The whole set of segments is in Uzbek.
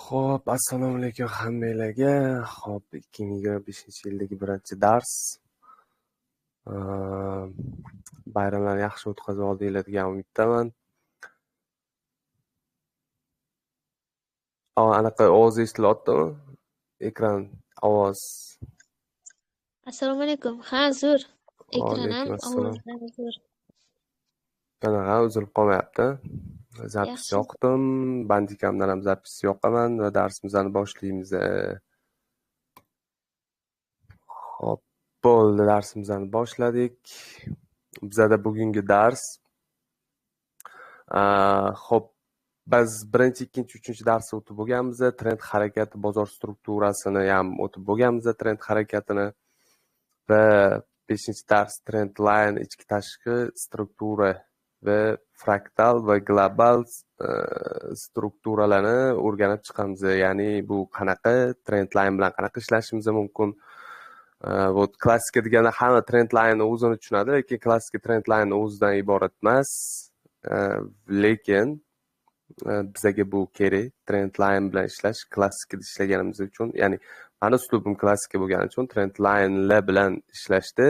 Xo'p, assalomu alaykum hammalarga. Xo'p, 2025-yildagi birinchi dars. Bayramlarni yaxshi o'tkazib oldinglar degan umiddaman. Anaqa ovoz eshitilyaptimi? Ekran ovoz. Assalomu alaykum. Ha, zo'r. Ekran ham, Alaykum assalom. ovozlar zo'r. Qanaqa uzilib qolmayapti? Zapis Yaxshi. yoqdim. Bandikamdan ham zapis yoqaman va darsimizni boshlaymiz. Xo'p, bo'ldi, darsimizni boshladik. Bizda bugungi dars xo'p, biz birinchi, ikkinchi, uchinchi darsni o'tib bo'lganmiz. Trend harakati, bozor strukturasini ham o'tib bo'lganmiz, trend harakatini. Va 5-dars trend line, ichki tashqi struktura va fraktal va global strukturalarni o'rganib chiqamiz. Ya'ni bu qanaqa trend line bilan qanaqa ishlashimiz mumkin. Bu klassika deganda hamma trend line o'zini tushunadi, lekin klassika trend line o'zidan iborat emas. Lekin bizga bu kerak. Trend line bilan ishlash klassikada ishlaganimiz uchun, ya'ni mani uslubim klassika bo'lgani uchun trend line bilan ishlashdi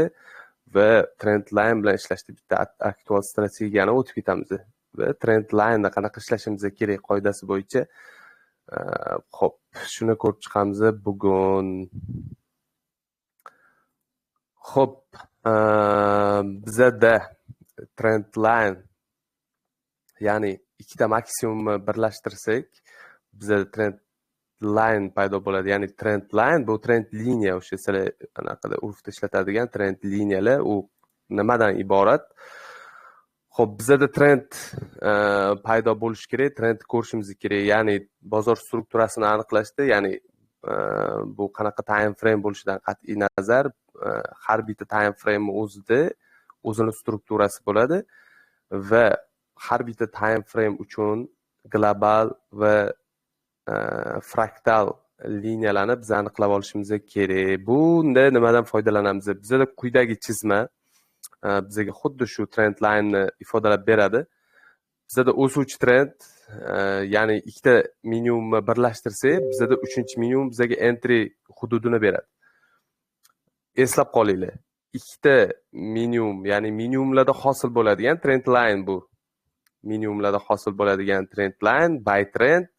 va trend line bilan ishlashda bitta aktual strategiyani o'tib ketamiz. Va trend line qanaqa ishlashimiz kerak qoidasi bo'yicha xo'p, shuni ko'rib chiqamiz bugun. Xo'p, bizda trend line, ya'ni ikkita maksimumni birlashtirsak, bizda trend line paydo bo'ladi. Ya'ni trend line bu trend liniya, o'sha sizlar anaqada urfda ishlatadigan trend liniyalar. U nimadan iborat? Xo'p, bizda trend paydo bo'lishi kerak, trend ko'rishimiz kerak. Ya'ni bozor strukturasini aniqlashda, ya'ni bu qanaqa time frame bo'lishidan qat'iy nazar, har bitta time frame o'zini strukturasi bo'ladi va har bitta time frame uchun global va fraktal liniyalarni biz aniqlab olishimiz kerak. Bunda nimadan foydalanamiz? Bizda quyidagi chizma bizga xuddi shu trend line ifodalab beradi. Bizda o'suvchi trend, ya'ni ikkita minimumni birlashtirsak, bizda 3-minimum bizga entry hududini beradi. Eslab qolinglar. Ikkita minimum, ya'ni minimumlarda hosil bo'ladigan trend line bu. Minimumlarda hosil bo'ladigan trend line, buy trend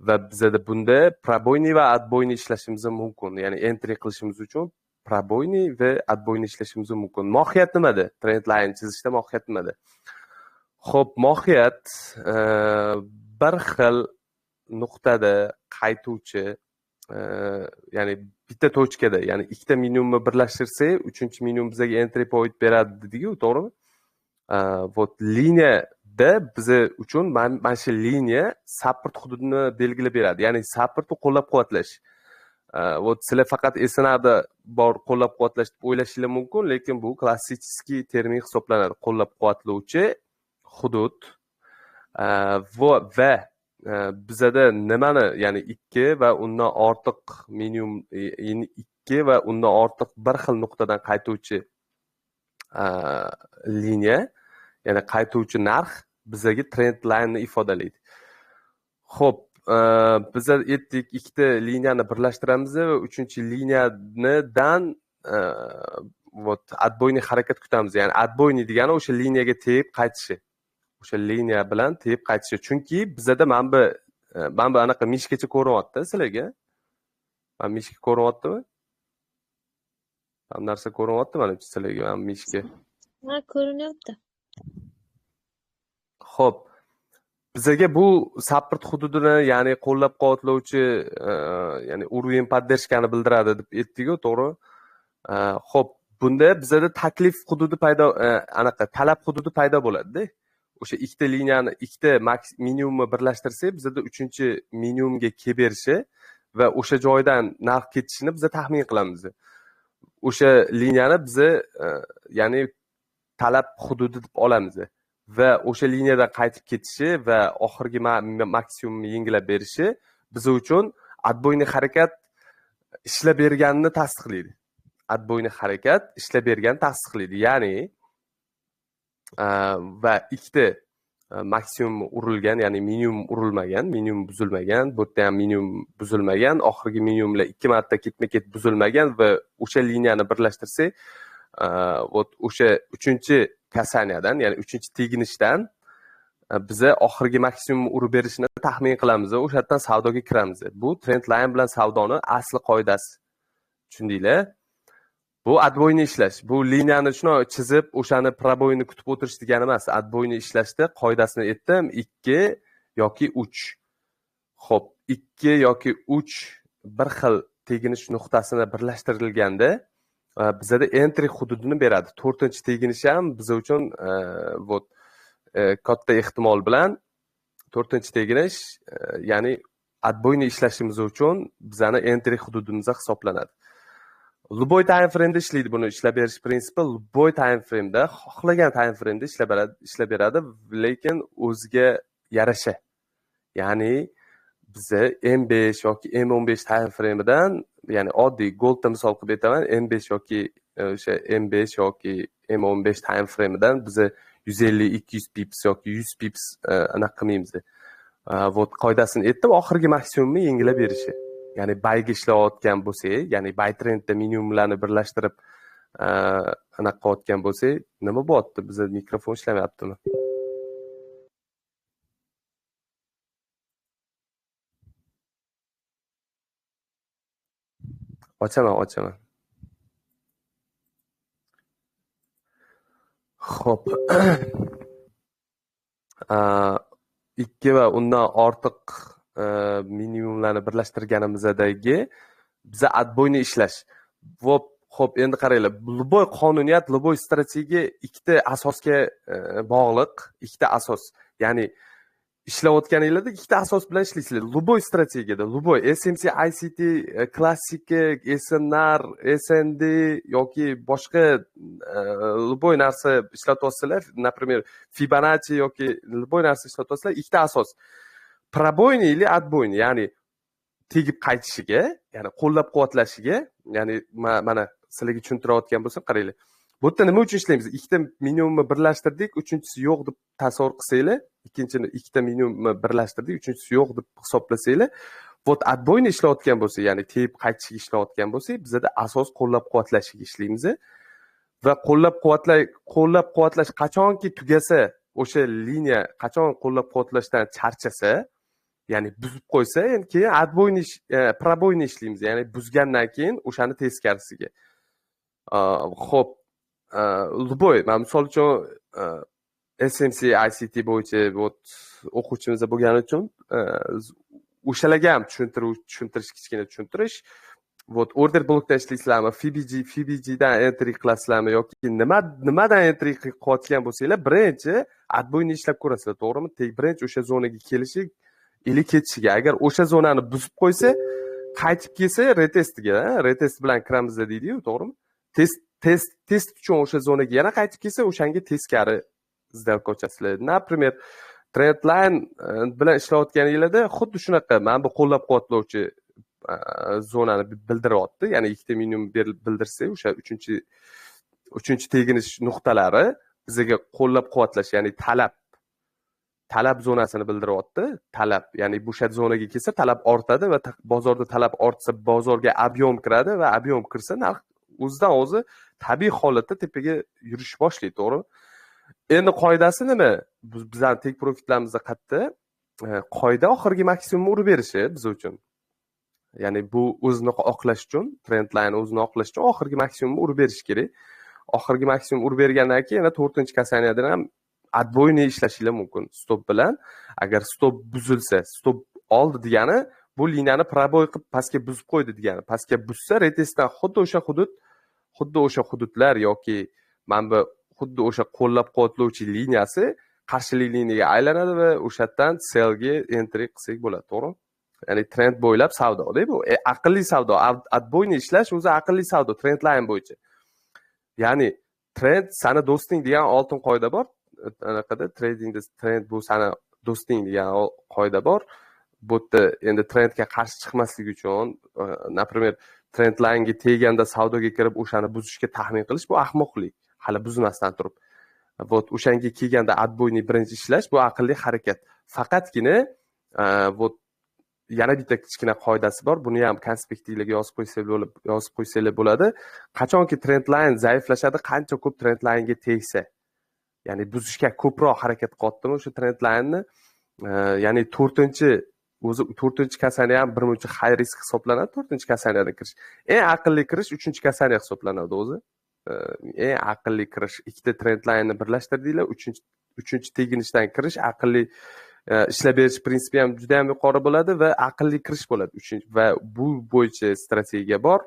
va bizda bunda proboyniy va отбойный ishlashimiz mumkin. Ya'ni entry qilishimiz uchun proboyniy va отбойный ishlashimiz mumkin. Mohiyat nimada? Trend line chizishda mohiyat nimada? Xo'p, mohiyat bir xil nuqtada qaytuvchi, ya'ni bitta tochkada, ya'ni ikkita minimumni birlashtirsak, 3-minimum bizga entry point beradi dedik-ku, to'g'rimi? Вот liniyada biz uchun mana shu liniya support hududini belgilab beradi. Ya'ni supportni qo'llab-quvvatlash. Вот sizlar faqat esnada bor qo'llab-quvvatlash deb o'ylashinglar mumkin, lekin bu klassik termin hisoblanadi. Qo'llab-quvvatlovchi hudud va bizda nimani, ya'ni 2 va undan ortiq minimum, 2 va undan ortiq bir xil nuqtadan qaytuvchi liniya, ya'ni qaytuvchi narx bizga trend line ni ifodalaydi. Xo'p, biz aytdik, ikkita liniyani birlashtiramiz va 3-liniyadan вот отбойный harakat kutamiz. Ya'ni отбойный degani o'sha liniyaga tegib qaytishi. O'sha liniya bilan tegib qaytishi. Chunki bizda mana bu anaqa mishkacha ko'rinyapti sizlarga. Mana mishka ko'rinyaptimi? Ham narsa ko'rinyapti mana sizlarga, mana mishka. Ha, ko'rinyapti. Xo'p, bizga bu support hududini, ya'ni qo'llab-quvvatlovchi, ya'ni уровень поддержкani bildiradi deb aytdik-ku, to'g'ri? Xo'p, bunda bizda taklif hududi paydo, anaqa talab hududi paydo bo'ladi-da. O'sha ikkita liniyani, ikkita minimumni birlashtirsak, bizda 3-minimumga kelib berishi va o'sha joydan narx ketishini biz taxmin qilamiz. O'sha liniyani biz ya'ni talab hududi deb olamiz va o'sha liniyadan qaytib ketishi va oxirgi maksimumni yengilab berishi biz uchun отбойный harakat ishlab berganini tasdiqlaydi. Отбойный harakat ishlab berganini tasdiqlaydi. Ya'ni va ikkita maksimum urilgan, ya'ni minimum urilmagan, minimum buzilmagan, bu yerda ham minimum buzilmagan, oxirgi minimumlar 2 marta ketma-ket buzilmagan va o'sha liniyani birlashtirsak, o'sha 3-kasaniyadan, ya'ni 3-teginishdan biza oxirgi maksimum urib berishini taxmin qilamiz va o'sha yerdan savdoga kiramiz. Bu trend line bilan savdoni asli qoidasi. Tushundinglar? Bu отбойный ishlash. Bu liniyani shuni chizib, o'shani proboyni kutib o'tirish degani emas. Отбойный ishlashda qoidasini aytdim, 2 yoki 3. Xo'p, 2 yoki 3 bir xil teginish nuqtasini birlashtirilganda bizada entry hududini beradi. 4-teginish ham biz uchun katta ehtimol bilan 4-teginish, ya'ni отбойный ishlashimiz uchun bizani entry hududimiz hisoblanadi. Любой time frame da ishlaydi buni ishlab berish prinsipi. Любой time frame da xohlagan time frame da ishlab beradi, lekin o'ziga yarasha. Ya'ni biza M5 yoki M15 time frame dan, ya'ni oddiy goldda misol qilib aytaman, M5 yoki o'sha M5 yoki M15 time frame dan biza 150-200 pips yoki 100 pips anaqa qilmaymiz. Vot qoidasini aytdim, oxirgi maksimumni yengilab berishi. Ya'ni bayga ishlayotgan bo'lsak, ya'ni bay trendda minimumlarni birlashtirib anaqa qilayotgan bo'lsak, nima bo'lyapti? Bizda mikrofon ishlamayaptimi? Ochaman. Xo'p. 2 va undan ortiq minimumlarni birlashtirganimizdagi biza отбойный ishlash. Xo'p, endi qaranglar, любой qonuniyat, любой strategiya ikkita asosga bog'liq, ikkita asos. Ya'ni ishlayotganinglarda ikkita asos bilan ishlaysizlar. Любой strategiyada, любой SMC, ICT, klassika, SNR, SND yoki boshqa любой narsa ishlatyapsizlar, например, Fibonacci yoki любой narsa ishlatyapsizlar, ikkita asos. Пробойный или отбойный, ya'ni tegib qaytishiga, ya'ni qo'llab-quvvatlashiga, ya'ni mana sizlarga tushuntirayotgan bo'lsam, qaranglar. Bu yerda nima uchun ishlaymiz? Ikkita minimumni birlashtirdik, uchinchisi yo'q deb tasavvur qilsanglar, ikkinchini ikkita minimumni birlashtirdik, uchinchisi yo'q deb hisoblasanglar, вот отбойный ishlayotgan bo'lsa, ya'ni tegib qaytishiga ishlayotgan bo'lsak, bizda asos qo'llab-quvvatlashiga ishlaymiz va qo'llab-quvvatlash qachonki tugasa, o'sha liniya qachon qo'llab-quvvatlashdan charchasa, ya'ni buzib qo'ysa, endi keyin отбойный, пробойный ishlaymiz, ya'ni buzgandan keyin o'shani teskarisiga. Xo'p, любой, men misol uchun SMC ICT bo'yicha o'quvchimiz bo'lgani uchun o'shalarga ham kichkina tushuntirish. Order blokdan ishlaysizlarmi, FBG dan entry qilasizlarmi yoki nimadan entry qilayotgan bo'lsanglar, birinchi отбойный ishlab ko'rasizlar, to'g'rimi? Birinchi o'sha zonaga kelishi ili ketishiga, agar o'sha zonani buzib qo'ysa, qaytib kelsa retest bilan kiramiz deydi-yu, to'g'rimi? Test uchun o'sha zonaga yana qaytib kelsa, o'shanga teskari сделка ochasizlar. Например, trend line bilan ishlayotganinglarda xuddi shunaqa, mana bu qo'llab-quvvatlovchi zonani bildiryapti. Ya'ni ikkita minimum bildirsa, o'sha 3-teginish nuqtalari bizga qo'llab-quvvatlash, ya'ni talab zonasini bildiryapti. Talab, ya'ni o'sha zonaga kelsa talab ortadi va bozorda talab ortsa, bozorga ob'yom kiradi va ob'yom kirsa, narx o'zidan o'zi tabiiy holatda tepaga yurish boshlaydi, to'g'rimi? Endi qoidasi nima? Bizning tek profitlarimizda qayerda? Qoida oxirgi maksimumni urib berishi biz uchun. Ya'ni bu o'zini oqlash uchun, trend line o'zini oqlash uchun oxirgi maksimumni urib berish kerak. Oxirgi maksimum urib bergandan keyin yana 4-kasaniyadan ham отбойный ishlashingiz mumkin stop bilan. Agar stop buzilsa, stop oldi degani bu liniyani proboy qilib pastga buzib qo'ydi degani. Pastga buzsa, retestdan xuddi o'sha hududlar yoki mana bu xuddi o'sha qo'llab-quvvatlovchi liniyasi qarshili liniyaga aylanadi va o'sha yerdan sellga entry qilsak bo'ladi, to'g'rimi? Ya'ni trend bo'ylab savdo-da bu. Aqlli savdo, отбойный ishlash o'zi aqlli savdo, trend line bo'yicha. Ya'ni trend sana do'sting degan oltin qoida bor. Anaqada tradingda trend bu sana do'sting degan qoida bor. Bu yerda endi trendga qarshi chiqmaslik uchun, например, trend line'ga teganda savdoga kirib o'shani buzishga taxmin qilish bu ahmoqlik. Hali buzmasdan turib. Вот o'shanga kelganda отбойный birinchi ishlash bu aqlli harakat. Faqatgina вот yana bitta kichkina qoidasi bor. Buni ham konspektinglarga yozib qo'ysanglar bo'ladi. Qachonki trend line zaiflashadi, qancha ko'p trend line'ga tegsa, ya'ni buzishga ko'proq harakat qilyaptimi o'sha trend line'ni, ya'ni 4-chi kasaniya ham birmuncha high risk hisoblanadi. 4-chi kasaniyadan kirish. Eng aqlli kirish 3-chi kasaniya hisoblanadi o'zi. Eng aqlli kirish ikkita trend line'ni birlashtirdinglar, 3-chi teginishdan kirish aqlli ishlab berish prinsipi ham juda ham yuqori bo'ladi va aqlli kirish bo'ladi. Va bu bo'yicha strategiya bor.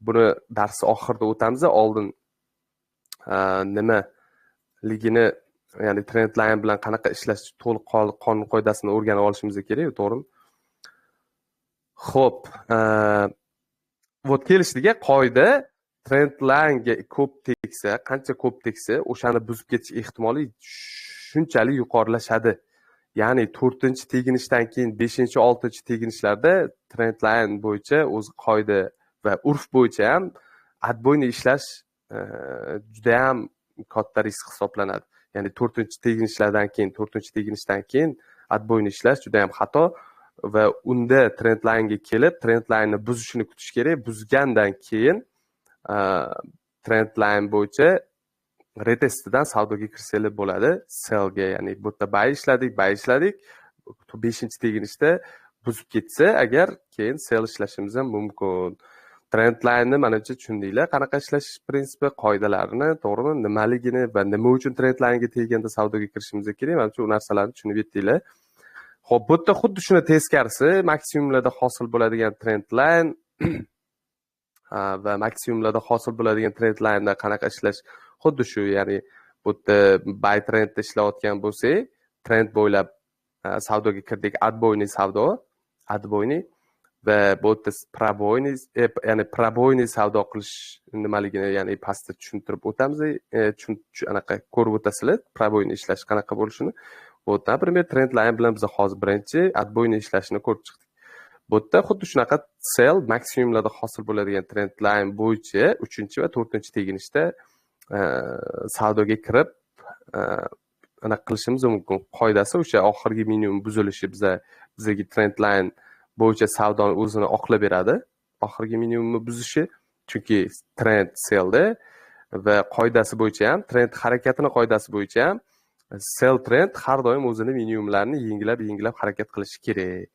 Buni dars oxirida o'tamiz. Oldin nimaligini, ya'ni trend line bilan qanaqa ishlash to'liq qonun qoidasini o'rganib olishimiz kerak, to'g'rimi? Xo'p, вот kelishdagi qoida trend line'ga ko'p tegsa, qancha ko'p tegsa, o'shani buzib ketish ehtimoli shunchalik yuqorilashadi. Ya'ni 4-chi teginishdan keyin 5-chi, 6-chi teginishlarda trend line bo'yicha o'z qoida va urf bo'yicha ham отбойный ishlash juda ham katta risk hisoblanadi. Ya'ni 4-chi teginishdan keyin отбойный ishlash juda ham xato va unda trend line'ga kelib, trend line'ni buzishini kutish kerak. Buzgandan keyin trend line bo'yicha retestidan savdoga kirsanglar bo'ladi. Sellga, ya'ni bu yerda buy ishladik. 5-chi teginishda buzib ketsa, agar keyin sell ishlashimiz ham mumkin. Trend line'ni menimcha tushundinglar, qanaqa ishlash prinsipi, qoidalarini, to'g'rimi? Nimaligini va nima uchun trend line'ga teganda savdoga kirishimiz kerak. Menimcha u narsalarni tushunib yetdinglar. Xo'p, bu yerda xuddi shuni teskarisi, maksimumlarda hosil bo'ladigan trend line va maksimumlarda hosil bo'ladigan trend line'da qanaqa ishlash xuddi shu. Ya'ni bu yerda buy trendda ishlayotgan bo'lsak, trend bo'ylab savdoga kirdik, отбойный savdo, отбойный va bu yerda пробойный, ya'ni пробойный savdo qilish nimaligini, ya'ni pastda tushuntirib o'tamiz. Anaqa ko'rib o'tasizlar, пробойный ishlash qanaqa bo'lishini. Bu yerda, например, trend line bilan biz hozir birinchi отбойный ishlashini ko'rib chiqdik. Bu yerda xuddi shunaqa sell maksimumlarda hosil bo'ladigan trend line bo'yicha 3-chi va 4-chi teginishda savdoga kirib anaqa qilishimiz mumkin. Qoidasi o'sha oxirgi minimum buzilishi bizga trend line bo'yicha savdoni o'zini oqlab beradi. Oxirgi minimumni buzishi, chunki trend sellda va qoidasi bo'yicha ham, trend harakatining qoidasi bo'yicha ham sell trend har doim o'zini minimumlarini yengilab harakat qilishi kerak.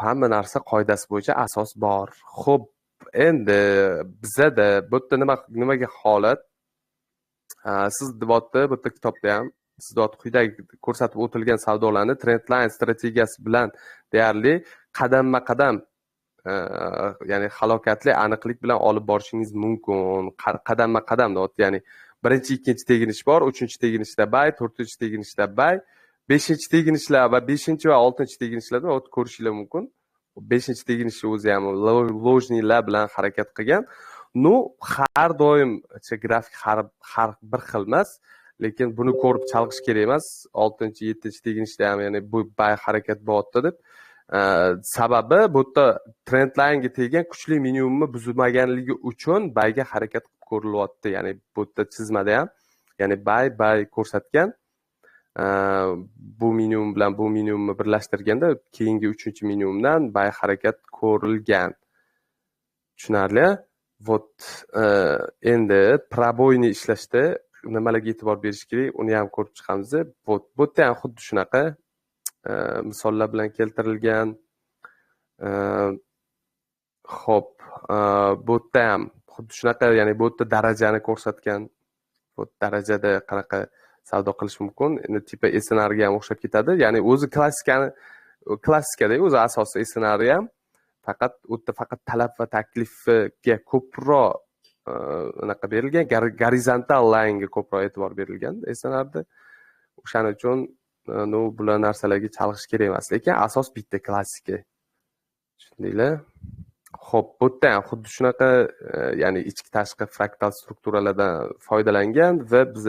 Hamma narsa qoidasi bo'yicha asos bor. Xo'p, endi bizada bu yerda nimaga holat? Siz devotda bu yerda kitobda ham quyidagi ko'rsatib o'tilgan savdolarni trend line strategiyasi bilan deyarli qadamma-qadam, ya'ni halokatli aniqlik bilan olib borishingiz mumkin. Qadamma-qadam, ya'ni birinchi, ikkinchi teginish bor, 3-chi teginishda buy, 4-chi teginishda buy, 5-chi teginishlar va 5-chi va 6-chi teginishlarda ko'rishinglar mumkin. 5-chi teginishni o'zi ham ложныйlar bilan harakat qilgan. Har doim grafik har bir xil emas, lekin buni ko'rib chalg'ish kerak emas. 6-chi, 7-chi teginishda ham, ya'ni bu buy harakat bo'lyapti deb. Sababi bu yerda trend line'ga teggan kuchli minimumni buzmaganligi uchun buyga harakat qilib ko'rilyapti. Ya'ni bu yerda chizmada ham, ya'ni buy ko'rsatgan. Bu minimum bilan bu minimumni birlashtirganda keyingi 3-chi minimumdan buy harakat ko'rilgan. Tushunarli? Вот endi пробойный ishlashda nimalarga e'tibor berish kerak, uni ham ko'rib chiqamiz. Bu yerda ham xuddi shunaqa misollar bilan keltirilgan. Xo'p, bu yerda ham xuddi shunaqa, ya'ni bu yerda darajani ko'rsatgan. Bu darajada qanaqa savdo qilish mumkin. Endi tipa ssenariyga ham o'xshab ketadi. Ya'ni o'zi klassikada o'zi asosiy ssenariy ham faqat talab va taklifga ko'proq unaqa berilgan, gorizontal line'ga ko'proq e'tibor berilgan ssenariyda. O'shaning uchun bular narsalarga chalg'ish kerak emas, lekin asos bitta klassika. Tushundinglar? Xo'p, bu yerda ham xuddi shunaqa, ya'ni ichki tashqi fraktal strukturalardan foydalangan va biz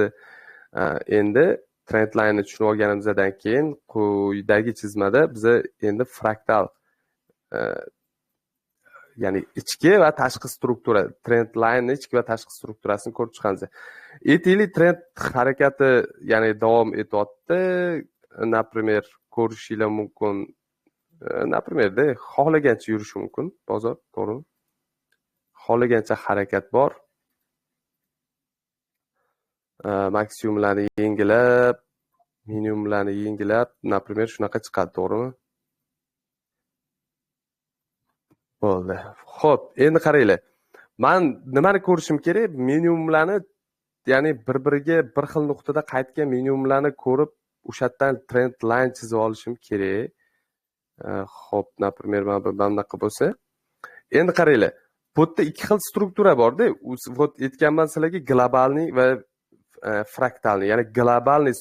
endi trend line'ni tushunib olganimizdan keyin quyidagi chizmada biz endi fraktal, ya'ni ichki va tashqi struktura, trend line ichki va tashqi strukturasini ko'rib chiqamiz. Aytaylik, trend harakati ya'ni davom etyapti. Например, ko'rishinglar mumkin. Например-da, xohlagancha yurishi mumkin bozor, to'g'rimi? Xohlagancha harakat bor. Maksimumlarni yengilab, minimumlarni yengilab, например, shunaqa chiqadi, to'g'rimi? Bo'ldi. Xo'p, endi qaranglar. Men nimani ko'rishim kerak? Minimumlarni, ya'ni bir-biriga bir xil nuqtada qaytgan minimumlarni ko'rib, o'shadan trend line chizib olishim kerak. Xo'p, например, mana bu bunaqa bo'lsa, endi qaranglar. Bu yerda ikki xil struktura bor-da. Вот aytganman sizlarga globalniy va fraktalniy. Ya'ni globalniy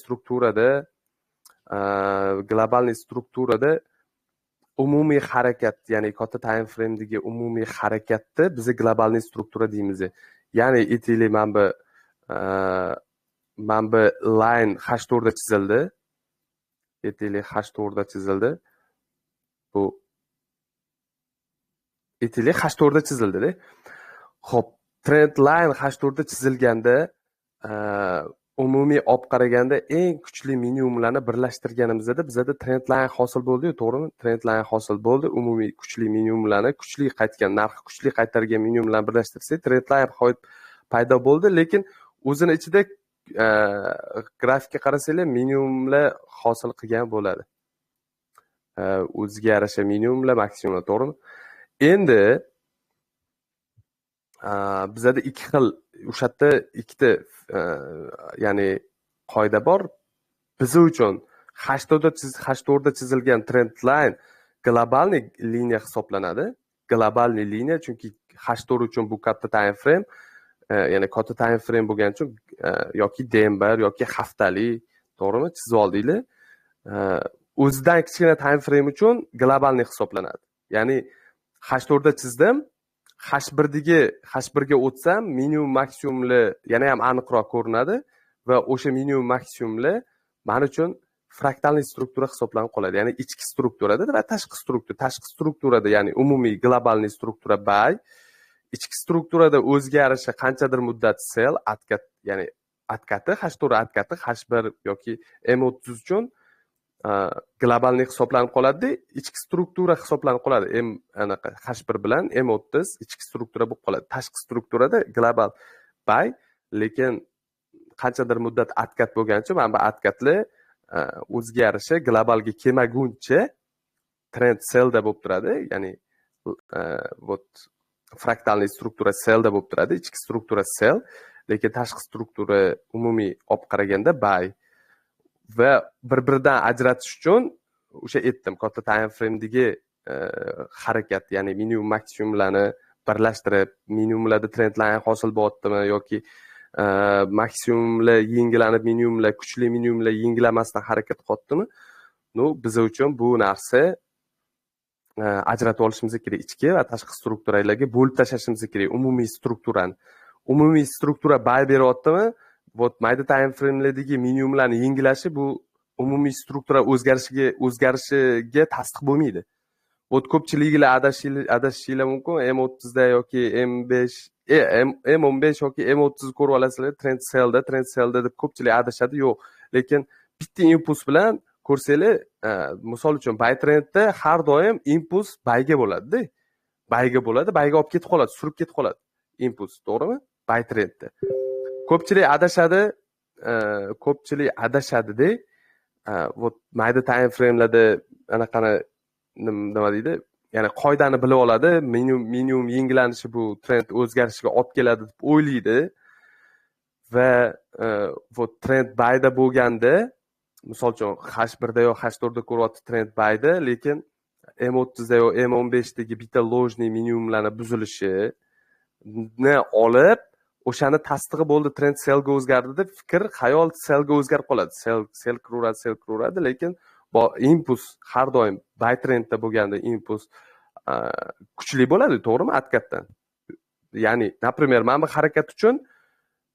strukturada umumiy harakat, ya'ni katta time frame'dagi umumiy harakatni biz globalniy struktura deymiz. Ya'ni aytaylik, mana bu line H4 da chizildi. Aytaylik H4 da chizildi. Bu aytaylik H4 da chizildi-da. Xo'p, trend line H4 da chizilganda umumiy olib qaraganda eng kuchli minimumlarni birlashtirganimizda bizda trend line hosil bo'ldi-yu, to'g'rimi? Trend line hosil bo'ldi. Umumiy kuchli minimumlarni, kuchli qaytgan narxi kuchli qaytargan minimumlarni birlashtirsak, trend line paydo bo'ldi, lekin o'zini ichida grafikka qarasanglar minimumlar hosil qilgan bo'ladi. O'ziga yarasha minimumlar, maksimumlar, to'g'rimi? Endi bizda ikki xil, o'sha yerda ikkita ya'ni qoida bor. Biz uchun H4 da chizilgan trend line globalniy liniya hisoblanadi. Globalniy liniya, chunki H4 uchun bu katta time frame, ya'ni katta time frame bo'lgani uchun yoki D1 yoki haftalik, to'g'rimi? Chizib oldinglar. O'zidan kichkina time frame uchun globalniy hisoblanadi. Ya'ni H4 da chizdim, H1 ga o'tsam minimum maksimumlar yana ham aniqroq ko'rinadi va o'sha minimum maksimumlar men uchun fraktalniy struktura hisoblanib qoladi. Ya'ni ichki strukturada va tashqi struktura. Tashqi strukturada, ya'ni umumiy globalniy struktura bay, ichki strukturada o'ziga yarasha qanchadir muddat sell, atkat, ya'ni atkati, H4 atkati H1 yoki M30 uchun globalniy hisoblanib qoladi. Ichki struktura hisoblanib qoladi. Anaqa H1 bilan M30 ichki struktura bo'lib qoladi. Tashqi strukturada global buy, lekin qanchadir muddat atkat bo'lgancha mana bu atkatlar o'ziga yarasha globalga kelmaguncha trend sellda bo'lib turadi. Ya'ni вот fraktalniy struktura sellda bo'lib turadi, ichki struktura sell, lekin tashqi struktura umumiy olib qaraganda buy. Va bir-biridan ajratish uchun o'sha aytdim, katta time frame'dagi harakat, ya'ni minimum maksimumlarni birlashtirib, minimumlarda trend line hosil bo'lyaptimi yoki maksimumlar yengillanib, minimumlar, kuchli minimumlar yengillamasdan harakat qilyaptimi? Biz uchun bu narsa ajratib olishimiz kerak. Ichki va tashqi strukturalarga bo'lib tashlashimiz kerak umumiy strukturani. Umumiy struktura buy beryaptimi? Вот mayda time frame'lardagi minimumlarni yengillashi bu umumiy struktura o'zgarishiga tasdiq bo'lmaydi. Вот ko'pchiliklar adashishinglar mumkin. M30 da yoki M15 yoki M30 ko'rib olasizlar, trend sellda deb ko'pchilik adashadi. Yo'q, lekin bitta impuls bilan ko'rsanglar, misol uchun buy trendda har doim impuls buyga bo'ladi-da. Buyga bo'ladi, buyga olib ketib qoladi, surib ketib qoladi impuls, to'g'rimi? Buy trendda. Ko'pchilik adashadi-da. Вот mayda time frame'larda anaqani nima deydi? Ya'ni qoidani bilib oladi, minimum yengillanishi bu trend o'zgarishiga olib keladi deb o'ylaydi. Va вот trend buyda bo'lganda, misol uchun H1 da yo H4 da ko'ryapti trend buyda, lekin M30 da yo M15 dagi bitta ложный minimumlarni buzilishini olib o'shani tasdig'i bo'ldi, trend sellga o'zgardi deb fikr, xayol sellga o'zgarib qoladi. Sell kiraveradi, lekin impuls har doim buy trendda bo'lganda impuls kuchli bo'ladi, to'g'rimi? Atkatdan. Ya'ni, например, mana bu harakat uchun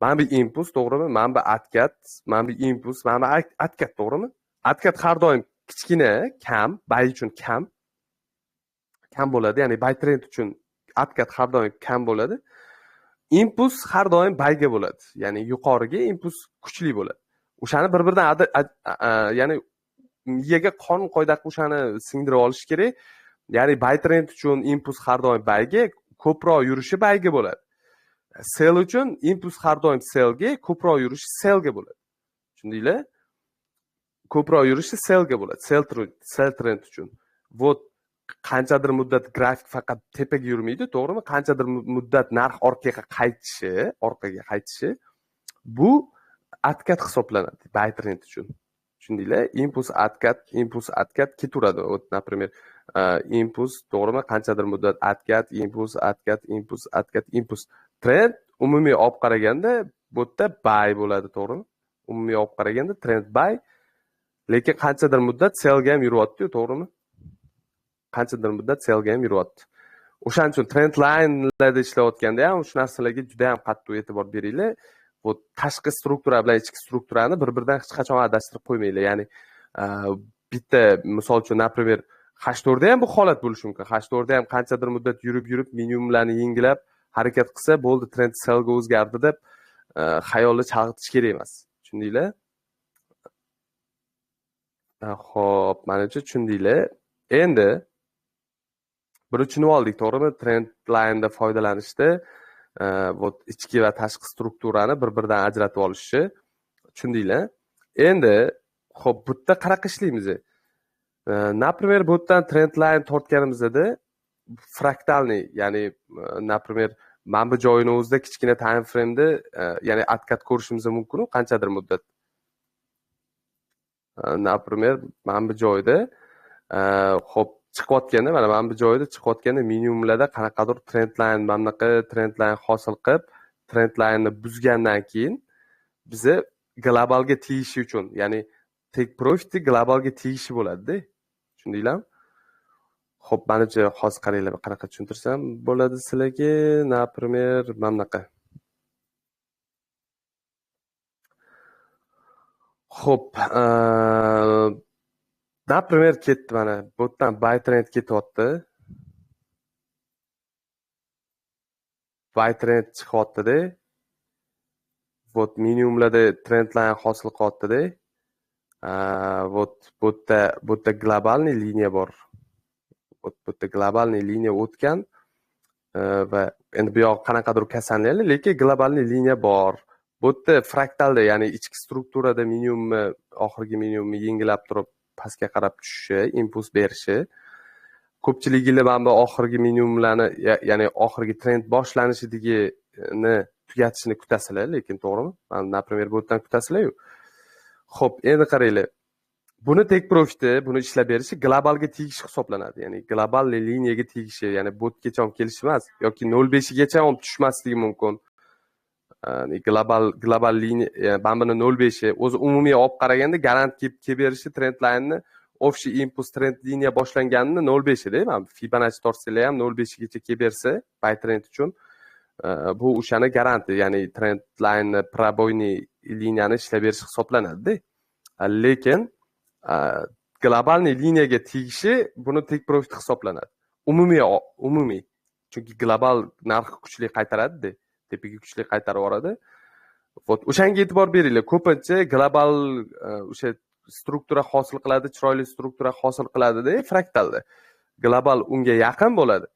mana bu impuls, to'g'rimi? Mana bu atkat, mana bu impuls, mana bu atkat, to'g'rimi? Atkat har doim kichkina, kam, buy uchun kam bo'ladi. Ya'ni buy trend uchun atkat har doim kam bo'ladi. Impuls har doim bayga bo'ladi. Ya'ni yuqoriga impuls kuchli bo'ladi. O'shani bir-biridan ya'ni miyaga qonun qoida qilib o'shani singdirib olish kerak. Ya'ni bay trend uchun impuls har doim bayga, ko'proq yurishi bayga bo'ladi. Sell uchun impuls har doim sellga, ko'proq yurishi sellga bo'ladi. Tushundinglar? Ko'proq yurishi sellga bo'ladi. Sell trend uchun. Vot qanchadir muddat grafik faqat tepaga yurmaydi, to'g'rimi? Qanchadir muddat narx orqaga qaytishi bu atkat hisoblanadi bay trend uchun. Tushundinglar? Impuls atkat ketaveradi. Например, impuls, to'g'rimi? Qanchadir muddat atkat, impuls. Trend umumiy olib qaraganda bu yerda buy bo'ladi, to'g'rimi? Umumiy olib qaraganda trend buy, lekin qanchadir muddat sellga ham yuryapti, to'g'rimi? Qanchadir muddat sellga ham yuryapti. O'shaning uchun trend linelarda ishlayotganda ham shu narsalarga juda ham qattiq e'tibor beringlar. Bu tashqi struktura bilan ichki strukturani bir-biridan hech qachon adashtirib qo'ymanglar. Ya'ni bitta misol uchun, например, H4 da ham bu holat bo'lishi mumkin. H4 da ham qanchadir muddat yurib minimumlarni yengilab harakat qilsa, bo'ldi, trend sellga o'zgardi deb xayolni chalg'itish kerak emas. Tushundinglar? Xo'p, menimcha tushundinglar. Endi buni tushunib oldik, to'g'rimi? Trend line'da foydalanishda ichki va tashqi strukturani bir-biridan ajratib olishni tushundinglar. Endi xo'p, bu yerda qanaqa ishlaymiz? Например, bu yerdan trend line tortganimizda fraktalniy, ya'ni например, mana bu joyini o'zida kichkina time frame'da ya'ni atkat ko'rishimiz mumkin, qanchadir muddat. Например, mana bu joyda xo'p chiqayotganda, mana bu joyda chiqayotganda minimumlarda qanaqadir trend line, mana bunaqa trend line hosil qilib, trend line'ni buzgandan keyin biza globalga tegishi uchun, ya'ni take profit globalga tegishi bo'ladi-da. Tushundinglarmi? Xo'p, menimcha hozir qaranglar, qanaqa tushuntirsam bo'ladi sizlarga. Например, mana bunaqa. Xo'p, например, ketdi, mana bu yerdan buy trend ketyapti. Buy trend chiqyapti-da. Vot minimumlarda trend line hosil qilyapti-da. Vot bu yerda globalniy liniya bor. Bu yerda globalniy liniya o'tgan va endi bu yoq qanaqadir kasallanadi, lekin globalniy liniya bor. Bu yerda fraktalda, ya'ni ichki strukturada minimumni, oxirgi minimumni yengilab turib pastga qarab tushishi, impuls berishi. Ko'pchiliginglar mana bu oxirgi minimumlarni, ya'ni oxirgi trend boshlanishidigini tugatishini kutasizlar, lekin to'g'rimi? Mana например, bu yerdan kutasizlar-ku. Xo'p, endi qaranglar. Buni take profit'i, buni ishlab berishi globalga tegishi hisoblanadi. Ya'ni global liniyaga tegishi, ya'ni botgacha ham kelishi emas, yoki 0.5 gacha ham tushmasligi mumkin. Ya'ni global liniya, mana buni 0.5 o'zi umumiy olib qaraganda garant kelib berishi trend line'ni общий impuls trend liniya boshlanganini 0.5 eda. Mana Fibonacci tortsanglar ham 0.5 gacha kelib bersa, buy trend uchun bu o'shani garanti, ya'ni trend line proboyniy liniyani ishlab berish hisoblanadi-da. Lekin globalniy liniyaga tegishi buni take profit hisoblanadi. Umumiy. Chunki global narxi kuchli qaytaradi-da, tepaga kuchli qaytarib yuboradi. Vot o'shanga e'tibor beringlar. Ko'pincha global o'sha struktura hosil qiladi, chiroyli struktura hosil qiladi-da, fraktalda. Global unga yaqin bo'ladi.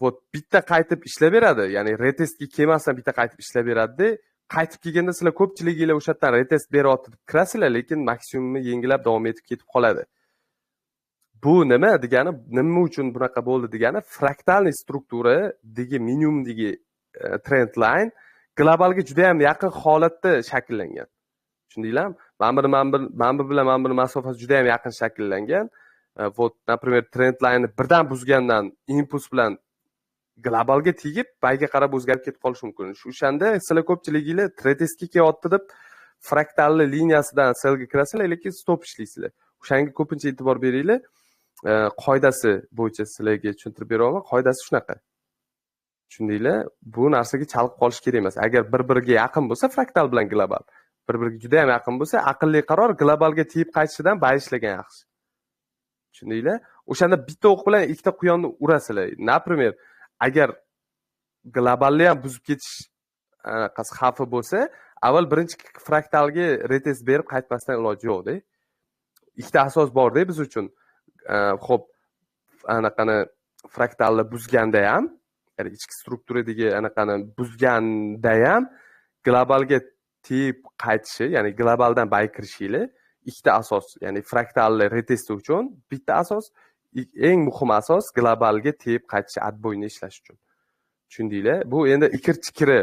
Vot bitta qaytib ishlab beradi, ya'ni retestga kelmasdan bitta qaytib ishlab beradi-da. Qaytib kelganda sizlar ko'pchiliginglar o'sha yerdan retest beryapti deb kirasizlar, lekin maksimumni yengilab davom etib ketib qoladi. Bu nima degani, nima uchun bunaqa bo'ldi degani, fraktalniy struktura degi minimumdagi trend line globalga juda ham yaqin holatda shakllangan. Tushundinglarmi? Mana bu bilan mana bu masofasi juda ham yaqin shakllangan. Vot, например, trend line birdan buzgandan impuls bilan globalga tegib, bayga qarab o'zgarib ketib qolishi mumkin. O'shanda sizlar ko'pchiliginglar retestga kelyapti deb fraktalli liniyasidan sellga kirasizlar, lekin stop ishlaysizlar. O'shanga ko'pincha e'tibor beringlar. Qoidasi bo'yicha sizlarga tushuntirib beraman. Qoidasi shunaqa. Tushundinglar? Bu narsaga chalib qolish kerak emas. Agar bir-biriga yaqin bo'lsa, fraktal bilan global, bir-biriga juda ham yaqin bo'lsa, aqlli qaror globalga tegib qaytishidan bay ishlagan yaxshi. Tushundinglar? O'shanda bitta o'q bilan ikkita quyonni urasizlar. Например, agar globalni ham buzib ketish xavfi bo'lsa, avval birinchi fraktalga retest berib qaytmasdan iloji yo'qda. Ikkita asos borda biz uchun. Xo'p, anaqani fraktalni buzganda ham, ya'ni ichki strukturadagi anaqani buzganda ham globalga tep qaytishi, ya'ni globaldan bay kirishinglar ikkita asos, ya'ni fraktalni retest uchun bitta asos, eng muhim asos globalga tep qaytishi atboyni ishlash uchun. Tushundinglar? Bu endi ikir-chikiri,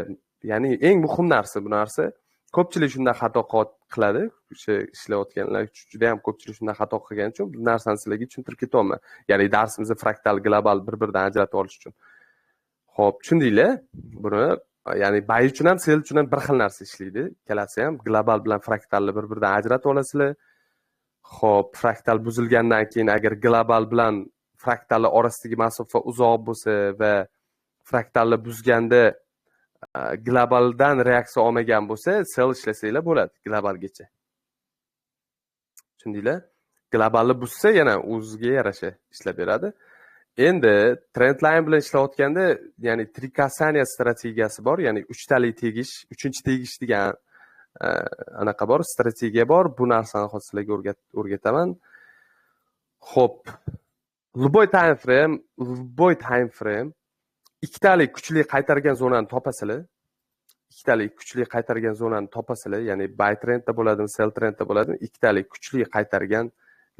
ya'ni eng muhim narsa bu narsa. Ko'pchilik shunday xato qiladi. O'sha ishlayotganlar juda ham ko'pchilik shunday xato qilgani uchun bu narsani sizlarga tushuntirib ketyapman. Ya'ni darsimizni fraktal, global bir-biridan ajratib olish uchun. Xo'p, tushundinglar? Buni ya'ni bay uchun ham, sel uchun ham bir xil narsa ishlaydi. Ikkalasi ham global bilan fraktalni bir-biridan ajratib olasizlar. Xo'p, fraktal buzilgandan keyin agar global bilan fraktallar orasidagi masofa uzoq bo'lsa va fraktalni buzganda globaldan reaksiya olmagan bo'lsa, sel ishlasanglar bo'ladi globalgacha. Tushundinglar? Globalni buzsa yana o'ziga yarasha ishlab beradi. Endi trendline bilan ishlayotganda, ya'ni trikasaniya strategiyasi bor, ya'ni 3 talik tegish, 3-chi tegish degan anaqa bor, strategiya bor. Bu narsani hozir sizlarga o'rgataman. Xo'p, любой time frame ikkitalik kuchli qaytargan zonani topasizlar. Ikkitalik kuchli qaytargan zonani topasizlar, ya'ni buy trendda bo'ladimi, sell trendda bo'ladimi, ikkitalik kuchli qaytargan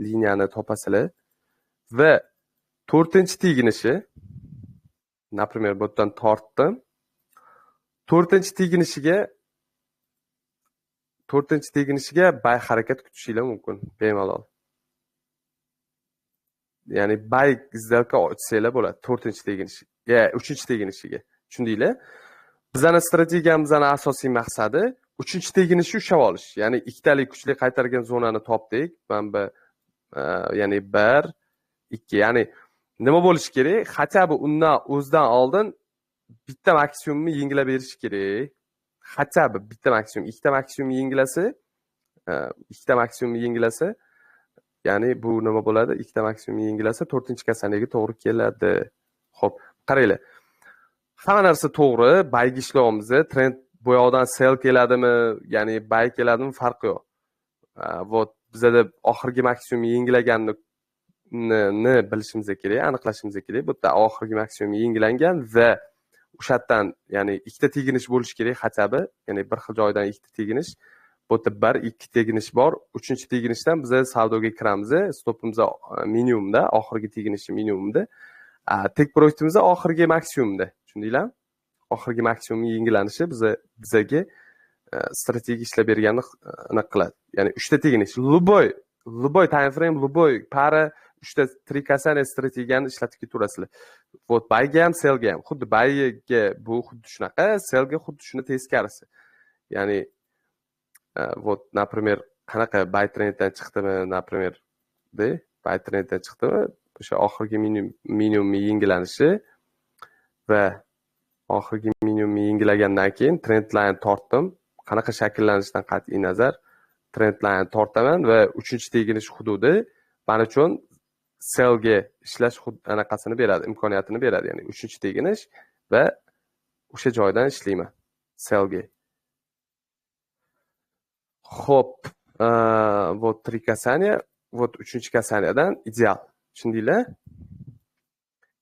liniyani topasizlar va 4-chi teginishi, например, bu yerdan tortdim. 4-chi teginishiga buy harakat kutishinglar mumkin, bemalol. Ya'ni buy izdelka ochsanglar bo'ladi 4-chi teginishi. 3-chi teginishiga. Tushundinglar? Bizning strategiyamizning asosiy maqsadi 3-chi teginishni ushlab olish. Ya'ni ikkitalik kuchli qaytargan zonani topdik. Mana ya'ni 1 2, ya'ni nima bo'lishi kerak? Xataba undan o'zidan oldin bitta maksimumni yengilab berish kerak. Xataba bitta maksimum, ikkita maksimumni yengilasa, ya'ni bu nima bo'ladi? Ikkita maksimumni yengilasa 4-chi kasanaga to'g'ri keladi. Xo'p, qaranglar. Hamma narsa to'g'ri, bayga ishlayapmiz. Trend bu yoqdan sell keladimi, ya'ni buy keladimi farqi yo'q. Vot bizda oxirgi maksimumni yengilaganni bilishimiz kerak, aniqlashimiz kerak. Bu yerda oxirgi maksimum yengilangan va o'shadan, ya'ni ikkita teginish bo'lishi kerak xataba, ya'ni bir xil joydan ikkita teginish. Bu yerda 1-2 teginish bor. 3-chi teginishdan biz savdoga kiramiz. Stopimiz minimumda, oxirgi teginishi minimumda. Tek profitimiz oxirgi maksimumda. Tushundinglarmi? Oxirgi maksimumning yengilanishi bizga strategiya ishlab berganini aniq qiladi. Ya'ni 3ta teginish, любой time frame, любой para 3ta trikasaniya strategiyani ishlatib ketaverasizlar. Vot buyga ham, sellga ham. Xuddi buyga bu xuddi shunaqa, sellga xuddi shuni teskarisi. Ya'ni vot, например, qanaqa buy trenddan chiqdimi, например, buy trenddan chiqdimi, o'sha oxirgi minimumni yengilanishi va oxirgi minimumni yengilagandan keyin trend line tortdim. Qanaqa shakllanishidan qat'iy nazar trend line tortaman va 3-chi teginish hududi men uchun sellga ishlash anaqasini beradi, imkoniyatini beradi. Ya'ni 3-chi teginish va o'sha joydan ishlayman sellga. Xo'p, vot 3 kasaniya, vot 3-chi kasaniyadan ideal. Tushundinglar?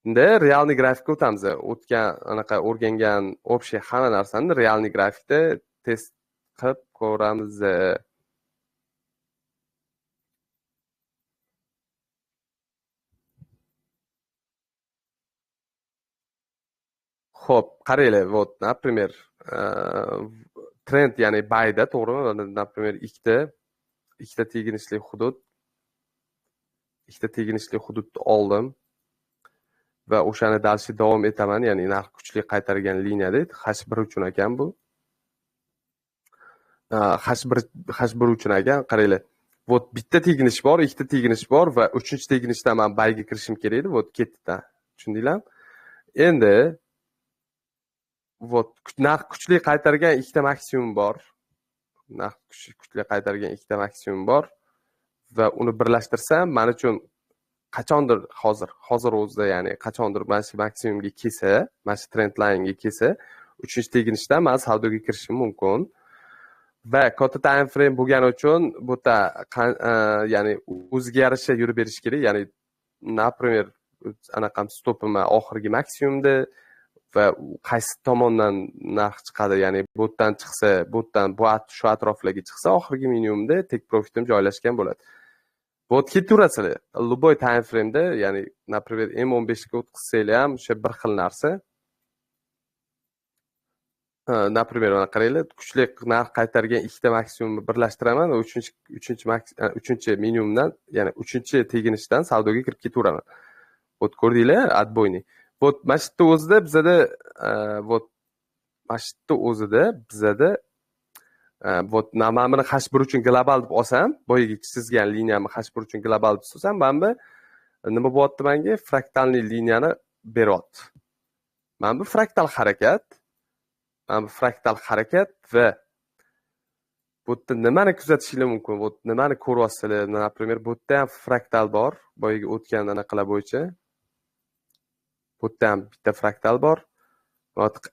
Endi realniy grafikka o'tamiz. O'tgan anaqa o'rgangan общий hamma narsani realniy grafikda test qilib ko'ramiz. Xo'p, qaranglar, vot, например, trend, ya'ni buyda, to'g'rimi? Например, ikkita teginishli hududni oldim va o'shani dalshi davom etaman, ya'ni narx kuchli qaytargan liniyada H1 uchun ekan bu. H1 uchun ekan, qaranglar. Vot bitta teginish bor, ikkita teginish bor va 3-chi teginishda men buyga kirishim kerak edi, vot ketdi. Tushundinglarmi? Endi vot narx kuchli qaytargan ikkita maksimum bor. Narx kuchli qaytargan ikkita maksimum bor va uni birlashtirsam, men uchun qachondir hozir o'zida ya'ni qachondir mana shu maksimumga kelsa, mana shu trend line'ga kelsa, 3-teginishdan man savdoga kirishim mumkin. Va katta time frame bo'lgani uchun bu yerda ya'ni o'ziga yarasha yurib berish kerak. Ya'ni, например, anaqam stopim oxirgi maksimumda va qaysi tomondan narx chiqadi, ya'ni bu yerdan chiqsa, bu yerdan shu atroflarga chiqsa, oxirgi minimumda take profitim joylashgan bo'ladi. Bu yerga ketaverasizlar. Любой time frame'da, ya'ni, например, M15 ga o'tkazsanglar ham o'sha bir xil narsa. Например, mana qaranglar, kuchli narx qaytargan ikkita maksimumni birlashtiraman va 3-chi minimumdan, ya'ni 3-chi teginishdan savdoga kirib ketaveraman. Вот ko'rdinglar, отбойный. Вот mana shu yerda o'zida bizada вот mana shu yerda o'zida bizada вот mana buni H1 uchun global deb olsam, boyagi chizgan liniyamni H1 uchun global deb olsam, mana bu nima bo'lyapti menga? Fraktalniy liniyani beryapti. Mana bu fraktal harakat. Mana bu fraktal harakat va bu yerda nimani kuzatishingiz mumkin? Bu nimani ko'ryapsizlar? Например, bu yerda ham fraktal bor, boyagi o'tgan anaqalar bo'yicha. Bu yerda ham bitta fraktal bor.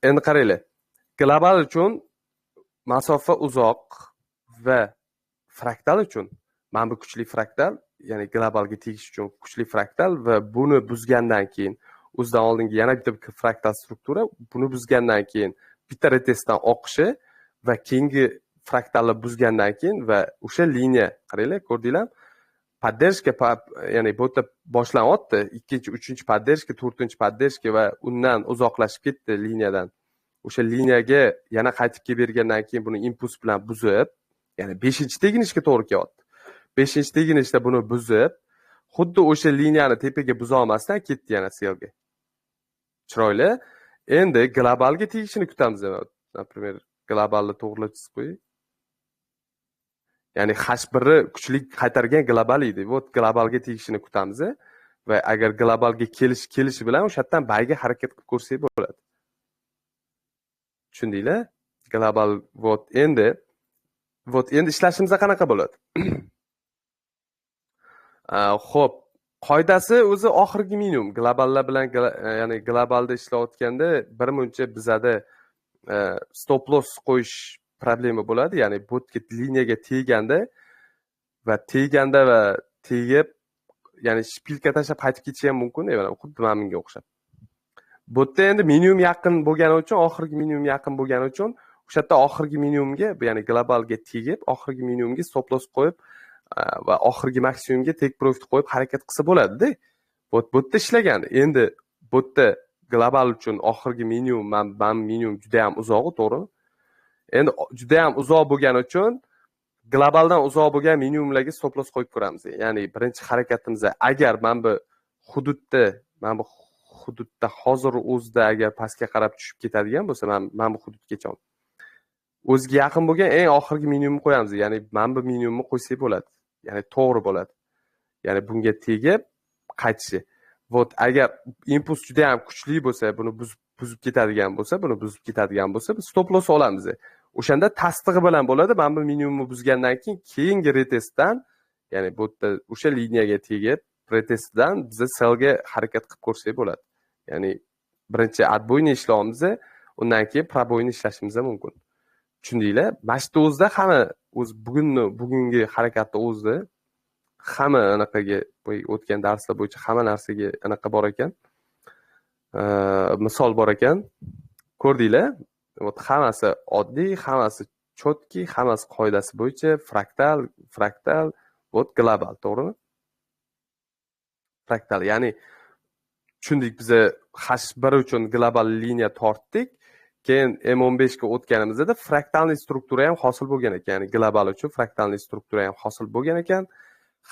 Endi qaranglar. Global uchun masofa uzoq va fraktal uchun mana bu kuchli fraktal, ya'ni globalga tegish uchun kuchli fraktal va buni buzgandan keyin o'zidan oldingi yana bitta fraktal struktura, buni buzgandan keyin bitta retestdan oqishi va keyingi fraktalni buzgandan keyin va o'sha liniya, qaranglar, ko'rdinglar? Поддержка, ya'ni bu yerda boshlanyapti. 2-chi, 3-chi поддержка, 4-chi поддержка va undan uzoqlashib ketdi liniyadan. O'sha liniyaga yana qaytib kelib bergandan keyin buni impuls bilan buzib, ya'ni 5-chi teginishga to'g'ri kelyapti. 5-chi teginishda buni buzib, xuddi o'sha liniyani tepaga buza olmasdan ketdi yana selga. Chiroyli. Endi globalga tegishini kutamiz. Например, globalni to'g'rilab chizib qo'ying. Ya'ni H1 kuchli qaytargan global edi. Вот globalga tegishini kutamiz va agar globalga kelishi bilan o'sha yerdan bayga harakat qilib ko'rsak bo'ladi. Tushundinglar? Global вот endi ishlashimiz qanaqa bo'ladi? Xo'p, qoidasi o'zi oxirgi minimum. Globallar bilan, ya'ni globalda ishlayotganda bir muncha bizada stop loss qo'yish problema bo'ladi. Ya'ni bu liniyaga teganda va tegib, ya'ni shpilka tashlab qaytib ketishi ham mumkin, ya'ni xuddi mana bunga o'xshab. Bu yerda endi minimum yaqin bo'lgani uchun, oxirgi minimum yaqin bo'lgani uchun, o'sha yerda oxirgi minimumga, ya'ni globalga tegib, oxirgi minimumga stop loss qo'yib va oxirgi maksimumga take profit qo'yib harakat qilsa bo'ladi-da. Bu yerda ishlagan. Endi bu yerda global uchun oxirgi minimum, minimum juda ham uzoq, to'g'rimi? Endi juda ham uzoq bo'lgani uchun globaldan uzoq bo'lgan minimumlarga stop loss qo'yib ko'ramiz. Ya'ni birinchi harakatimizda agar mana bu hududda hozir o'zida agar pastga qarab tushib ketadigan bo'lsa, mana bu hududgacha o'ziga yaqin bo'lgan eng oxirgi minimumni qo'yamiz. Ya'ni mana bu minimumni qo'ysak bo'ladi. Ya'ni to'g'ri bo'ladi. Ya'ni bunga tegib qaytishi. Вот agar impuls juda ham kuchli bo'lsa, buni buzib ketadigan bo'lsa, biz stop loss olamiz. O'shanda tasdig'i bilan bo'ladi. Mana bu minimumni buzgandan keyin keyingi retestdan, ya'ni bu yerda o'sha liniyaga tegib retestdan biz sellga harakat qilib ko'rsak bo'ladi. Ya'ni birinchi отбойный ishlaymiz, undan keyin пробойный ishlashimiz mumkin. Tushundinglar? Mashqda o'zida hamma bugungi harakatda o'zida hamma anaqaga o'tgan darslar bo'yicha hamma narsaga anaqa bor ekan. Misol bor ekan. Ko'rdinglar? Hammasi oddiy, hammasi chotki, hammasi qoidasi bo'yicha fraktal, global, to'g'rimi? Fraktal, ya'ni tushundik, biz H1 uchun global liniya tortdik. Keyin M15 ga o'tganimizda fraktalniy struktura ham hosil bo'lgan ekan. Ya'ni global uchun fraktalniy struktura ham hosil bo'lgan ekan.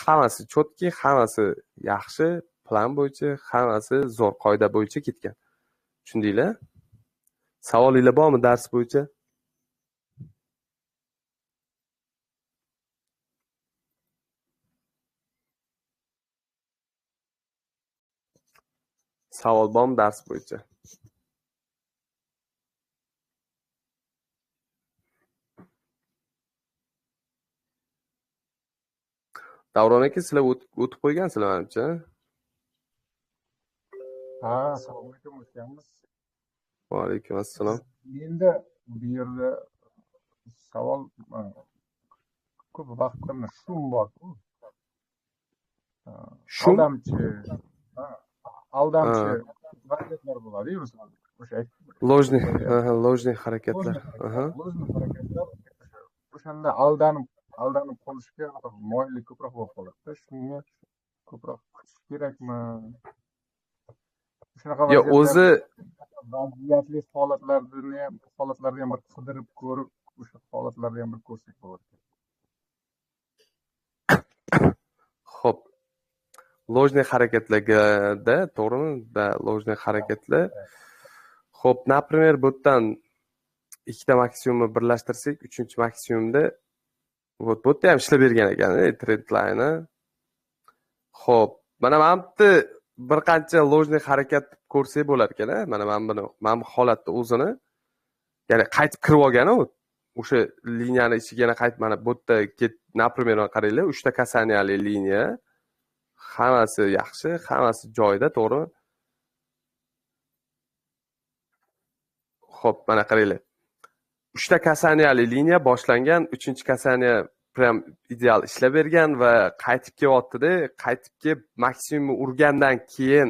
Hammasi chotki, hammasi yaxshi, plan bo'yicha, hammasi zo'r qoida bo'yicha ketgan. Tushundinglar? Savolinglar bormi dars bo'yicha? Savol bormi dars bo'yicha? Davron aka, sizlar o'tib qo'ygansizlar menimcha. Ha, assalomu alaykum, o'tganmiz. Va alaykum assalom. Endi bu yerda savol ko'p vaqtimni shum bor-ku. Shum? Aldamchi, ha, aldamchi harakatlar bo'ladi-yu, misol o'sha Lojniy, lojniy harakatlar. lojniy harakatlar o'shanda aldanib qolishga moyillik ko'proq bo'lib qoladi. Shunga ko'proq kutish kerakmi? Shunaqa Yo, o'zi vaziyatli holatlarni ham bir qidirib ko'rib, o'sha holatlarni ham bir ko'rsak bo'ladi. xo'p. Lojniy harakatlarga to'g'rimi? Lojniy harakatlar. Xo'p, например, bu yerdan ikkita maksimumni birlashtirsak, uchinchi maksimumda bu yerda ham ishlab bergan ekan, trend line. Xo'p, mana bu bir qancha lojniy harakat ko'rsak bo'lar ekan, mana bu holatni o'zini, ya'ni qaytib kirib olgan o'sha liniyani ichiga yana qaytib, mana bu yerda например, qaranglar, 3 ta kasaniyali liniya, hammasi yaxshi, hammasi joyida, to'g'rimi? Xo'p, mana qaranglar. 3 ta kasaniyali liniya boshlangan, 3-kasaniya prям ideal ishlab bergan va qaytib kelyapti-da, qaytib kelib maksimumni urgandan keyin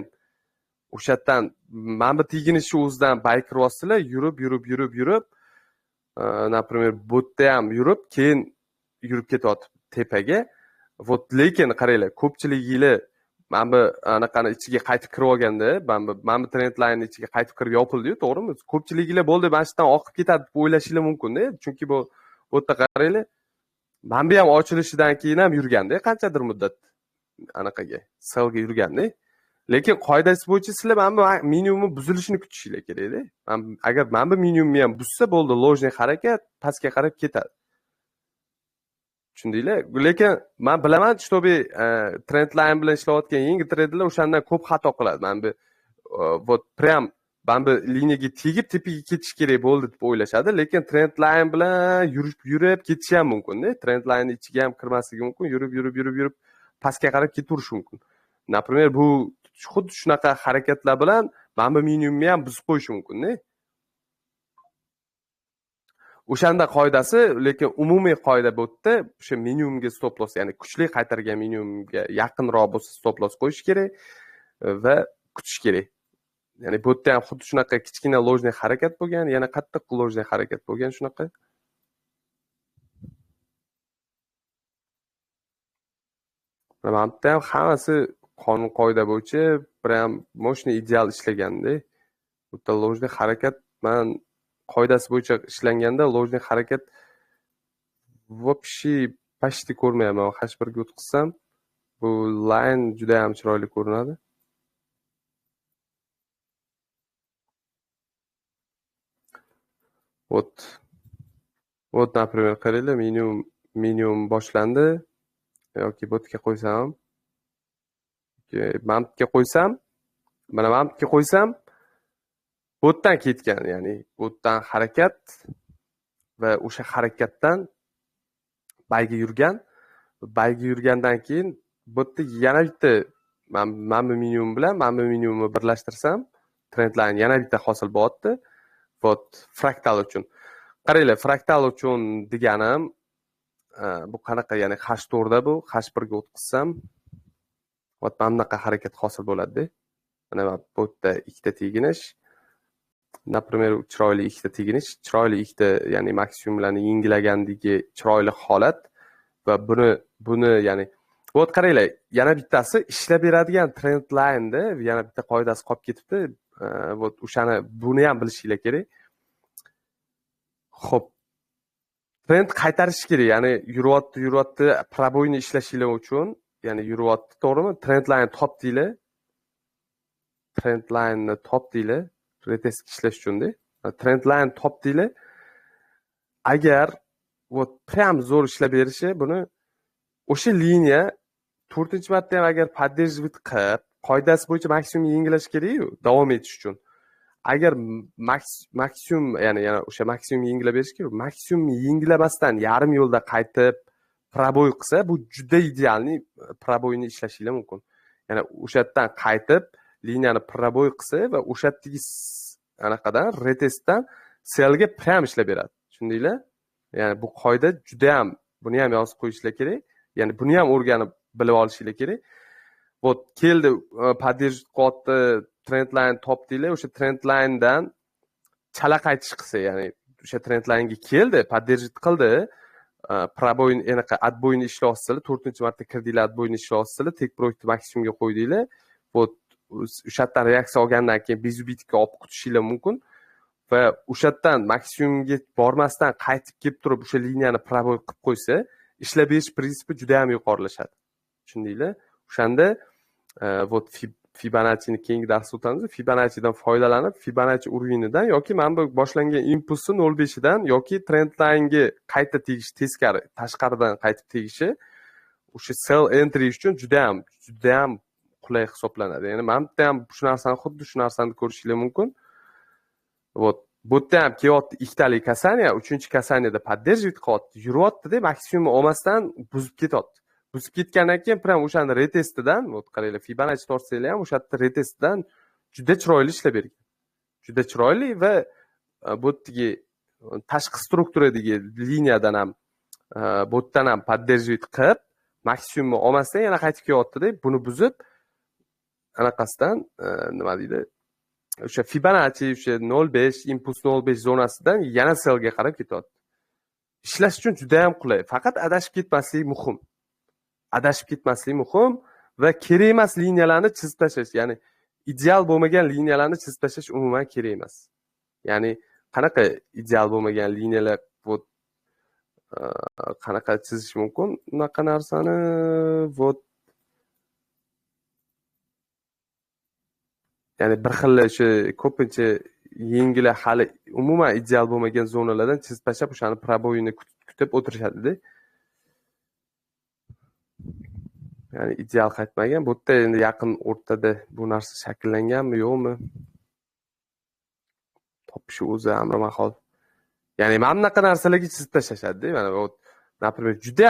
o'sha yerdan mana bu teginishi o'zidan bay kiryapsizlar, yurib, например, bu yerda ham yurib, keyin yurib ketyapti tepaga. Вот lekin qaranglar, ko'pchiliginglar mana bu anaqani ichiga qaytib kirib olganda, mana bu trend line ichiga qaytib kirib yopildi-yu, to'g'rimi? Ko'pchiliginglar bo'ldi, mana shu yerdan oqib ketadi deb o'ylashinglar mumkin-da, chunki bu yerda qaranglar, mana bu ham ochilishidan keyin ham yurganda, qanchadir muddat anaqaga, selga yurganda. Lekin qoidasi bo'yicha sizlar mana bu minimumni buzilishini kutishinglar kerak-da. Agar mana bu minimumni ham buzsa bo'ldi, lojniy harakat pastga qarab ketadi. Tushundinglar? Lekin men bilaman, shtobi trend line bilan ishlayotgan yangi trendlar o'shandan ko'p xato qiladi. Mana bu вот прям mana bu liniyaga tegib tepaga ketish kerak bo'ldi deb o'ylashadi, lekin trend line bilan yurib ketishi ham mumkin-da. Trend line ichiga ham kirmasligi mumkin, yurib pastga qarab ketaverishi mumkin. Например, bu xuddi shunaqa harakatlar bilan mana bu minimumni ham buzib qo'yishi mumkin-da. O'shanda qoidasi, lekin umumiy qoida bu yerda o'sha minimumga stop loss, ya'ni kuchli qaytargan minimumga yaqinroq bo'lsa stop loss qo'yish kerak va kutish kerak. Ya'ni bu yerda ham xuddi shunaqa kichkina lojniy harakat bo'lgan, yana qattiq lojniy harakat bo'lgan shunaqa. Mana bu yerda ham hammasi qonun qoida bo'yicha prям moshni ideal ishlaganda. Bu yerda lojniy harakat men qoidasi bo'yicha ishlanganda lojniy harakat вообще почти ko'rmayapman. H1 ga o'tkazsam, bu line juda ham chiroyli ko'rinadi. Вот, например, qaranglar, minimum boshlandi yoki botga qo'ysam, mamtga qo'ysam, mana mamtga qo'ysam, botdan ketgan, ya'ni botdan harakat va o'sha harakatdan bayga yurgandan keyin botda yana bitta mana minimum bilan mana minimumni birlashtirsam, trend line yana bitta hosil bo'lyapti. Вот fraktal uchun. Qaranglar, fraktal uchun deganim bu qanaqa, ya'ni H4 da bu, H1 ga o'tkazsam, вот mana bunaqa harakat hosil bo'ladi-da. Mana bu yerda ikkita teginish, например, chiroyli ikkita teginish, chiroyli ikkita, ya'ni maksimumlarni yengilagandagi chiroyli holat va buni ya'ni вот qaranglar, yana bittasi ishlab beradigan trend line da yana bitta qoidasi qolib ketibdi. Вот o'shani buni ham bilishinglar kerak. Xo'p. Trend qaytarish kerak, ya'ni yuryapti, proboyni ishlashinglar uchun, ya'ni yuryapti, to'g'rimi? Trend line top deylar. Trend line ni top deylar. Retest ishlash uchun-da. Trend line top deylar. Agar вот prям zo'r ishlab berishi, buni o'sha liniya 4-marta ham agar поддерживать qilib, qoidasi bo'yicha maksimum yengilash kerak-ku, davom etish uchun. Agar maksimum, ya'ni o'sha maksimum yengilab berish kerak, maksimum yengilamasdan yarim yo'lda qaytib proboy qilsa, bu juda idealni proboyni ishlashingiz mumkin. Ya'ni o'sha yerdan qaytib liniyani proboy qilsa va o'sha yerdagi anaqadan retestdan selga prям ishlab beradi. Tushundinglar? Ya'ni bu qoida juda ham buni ham yozib qo'yishlar kerak. Ya'ni buni ham o'rganib bilib olishinglar kerak. Вот keldi поддерживать qilyapti, trendline topdinglar, o'sha trendlinedan chala qaytish qilsa, ya'ni o'sha trendline'ga keldi, поддерживать qildi, proboyni anaqa отбойni ishlayapsizlar, 4-marta kirdinglar, отбойni ishlayapsizlar, tek proyekti maksimumga qo'ydinglar. Вот o'sha yerdan reaksiya olgandan keyin bezubitga olib kutishinglar mumkin va o'sha yerdan maksimumga bormasdan qaytib kelib turib o'sha liniyani proboy qilib qo'ysa, ishlab berish prinsipi juda ham yuqorilashadi. Tushundinglar? O'shanda вот Fibonacci'ni keyingi darsda o'tamiz. Fibonacci'dan foydalanib, Fibonacci urovenidan yoki mana bu boshlangan impulsni 0.5 dan yoki trendline'ga qayta tegish, teskari, tashqaridan qaytib tegishi o'sha sell entry uchun juda ham qulay hisoblanadi. Ya'ni mana bu ham shu narsani, xuddi shu narsani ko'rishingiz mumkin. Вот bu yerda ham kelyapti ikkitali kasaniya, 3-kasaniyada поддерживать qilyapti, yuryapti-da, maksimum olmasdan buzib ketyapti. Buzib ketgandan keyin prям o'shani retestidan, вот qaranglar, Fibonacci tortsanglar ham o'sha yerda retestidan juda chiroyli ishlab bergan. Juda chiroyli va bu yerdagi tashqi strukturadagi liniyadan ham bu yerdan ham поддерживать qilib, maksimumni olmasdan yana qaytib kelyapti-da, buni buzib anaqasidan nima deydi? O'sha Fibonacci o'sha 0.5 impuls 0.5 zonasidan yana selga qarab ketyapti. Ishlash uchun juda ham qulay. Faqat adashib ketmaslik muhim. Adashib ketmaslik muhim va kerak emas liniyalarni chizib tashlash, ya'ni ideal bo'lmagan liniyalarni chizib tashlash umuman kerak emas. Ya'ni qanaqa ideal bo'lmagan liniyalar вот qanaqa chizish mumkin? Unaqa narsani вот ya'ni bir xil o'sha ko'pincha yengil hali umuman ideal bo'lmagan zonalardan chizib tashlab o'shani proboyini kutib o'tirishadi-da. Ya'ni ideal qaytmagan. Bu yerda endi yaqin o'rtada bu narsa shakllanganmi, yo'qmi? Topish o'zi amri mahol. Ya'ni mana bunaqa narsalarga chizib tashlashadi-da. Mana bu, например, juda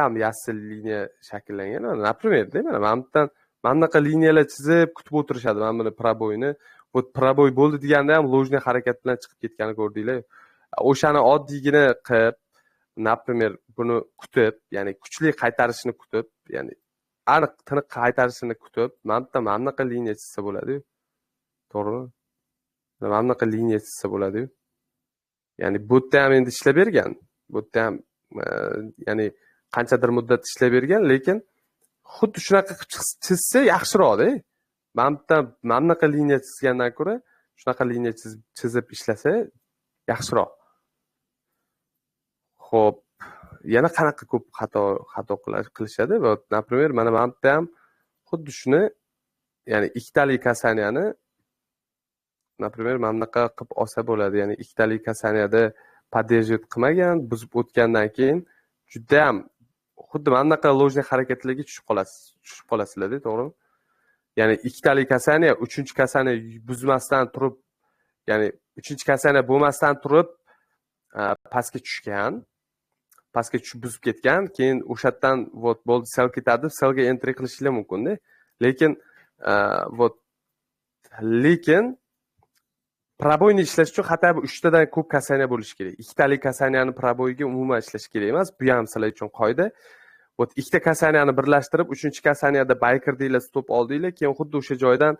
ham yassi liniya shakllangan. Например, mana bundan mana bunaqa liniyalar chizib kutib o'tirishadi. Mana buni proboyni. Bu proboy bo'ldi deganda ham lojniy harakat bilan chiqib ketganini ko'rdinglar. O'shani oddiygina qilib, например, buni kutib, ya'ni kuchli qaytarishini kutib, ya'ni aniq tiniq qaytarishini kutib, mana bunaqa liniya chizsa bo'ladi-ku. To'g'rimi? Mana bunaqa liniya chizsa bo'ladi-ku. Ya'ni bu yerda ham endi ishlab bergan. Bu yerda ham ya'ni qanchadir muddat ishlab bergan, lekin xuddi shunaqa chizsa yaxshiroq-da. Mana bunaqa liniya chizgandan ko'ra shunaqa liniya chizib ishlasa yaxshiroq. Xo'p, yana qanaqa ko'p xato qilishadi va например, mana bu yerda ham xuddi shuni, ya'ni ikkitali kasaniyani например, mana bunaqa qilib olsa bo'ladi. Ya'ni ikkitali kasaniyada поддерживать qilmagan, buzib o'tgandan keyin juda ham xuddi mana bunaqa lojniy harakatlarga tushib qolasizlar-da, to'g'rimi? Ya'ni ikkitali kasaniya 3-kasaniya buzmasdan turib, ya'ni 3-kasaniya bo'lmasdan turib pastga tushgan, pastga tushib buzib ketgan, keyin o'sha yerdan вот bo'ldi sel ketadi, selga entry qilishinglar mumkin-da. Lekin proboyni ishlash uchun hatto 3tadan ko'p kasaniya bo'lishi kerak. Ikkitali kasaniyani proboyga umuman ishlash kerak emas. Bu ham sizlar uchun qoida. Вот ikkita kasaniyani birlashtirib, 3-kasaniyada buy kirdinglar, stop oldinglar, keyin xuddi o'sha joydan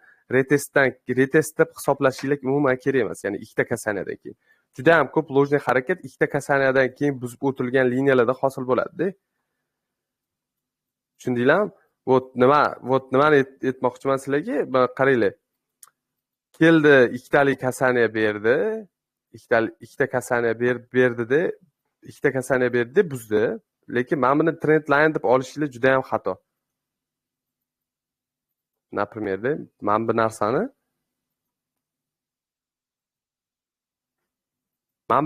retestib hisoblashinglar umuman kerak emas. Ya'ni ikkita kasaniyadan keyin juda ham ko'p lojniy harakat ikkita kasaniyadan keyin buzib o'tilgan liniyalarda hosil bo'ladi-da. Tushundinglarmi? nimani aytmoqchiman sizlarga? Qaranglar. Keldi, ikkitali kasaniya berdi. Ikkita kasaniya berdi-da, ikkita kasaniya berdi, buzdi. Lekin mana buni trend line deb olishinglar juda ham xato. Например, mana bu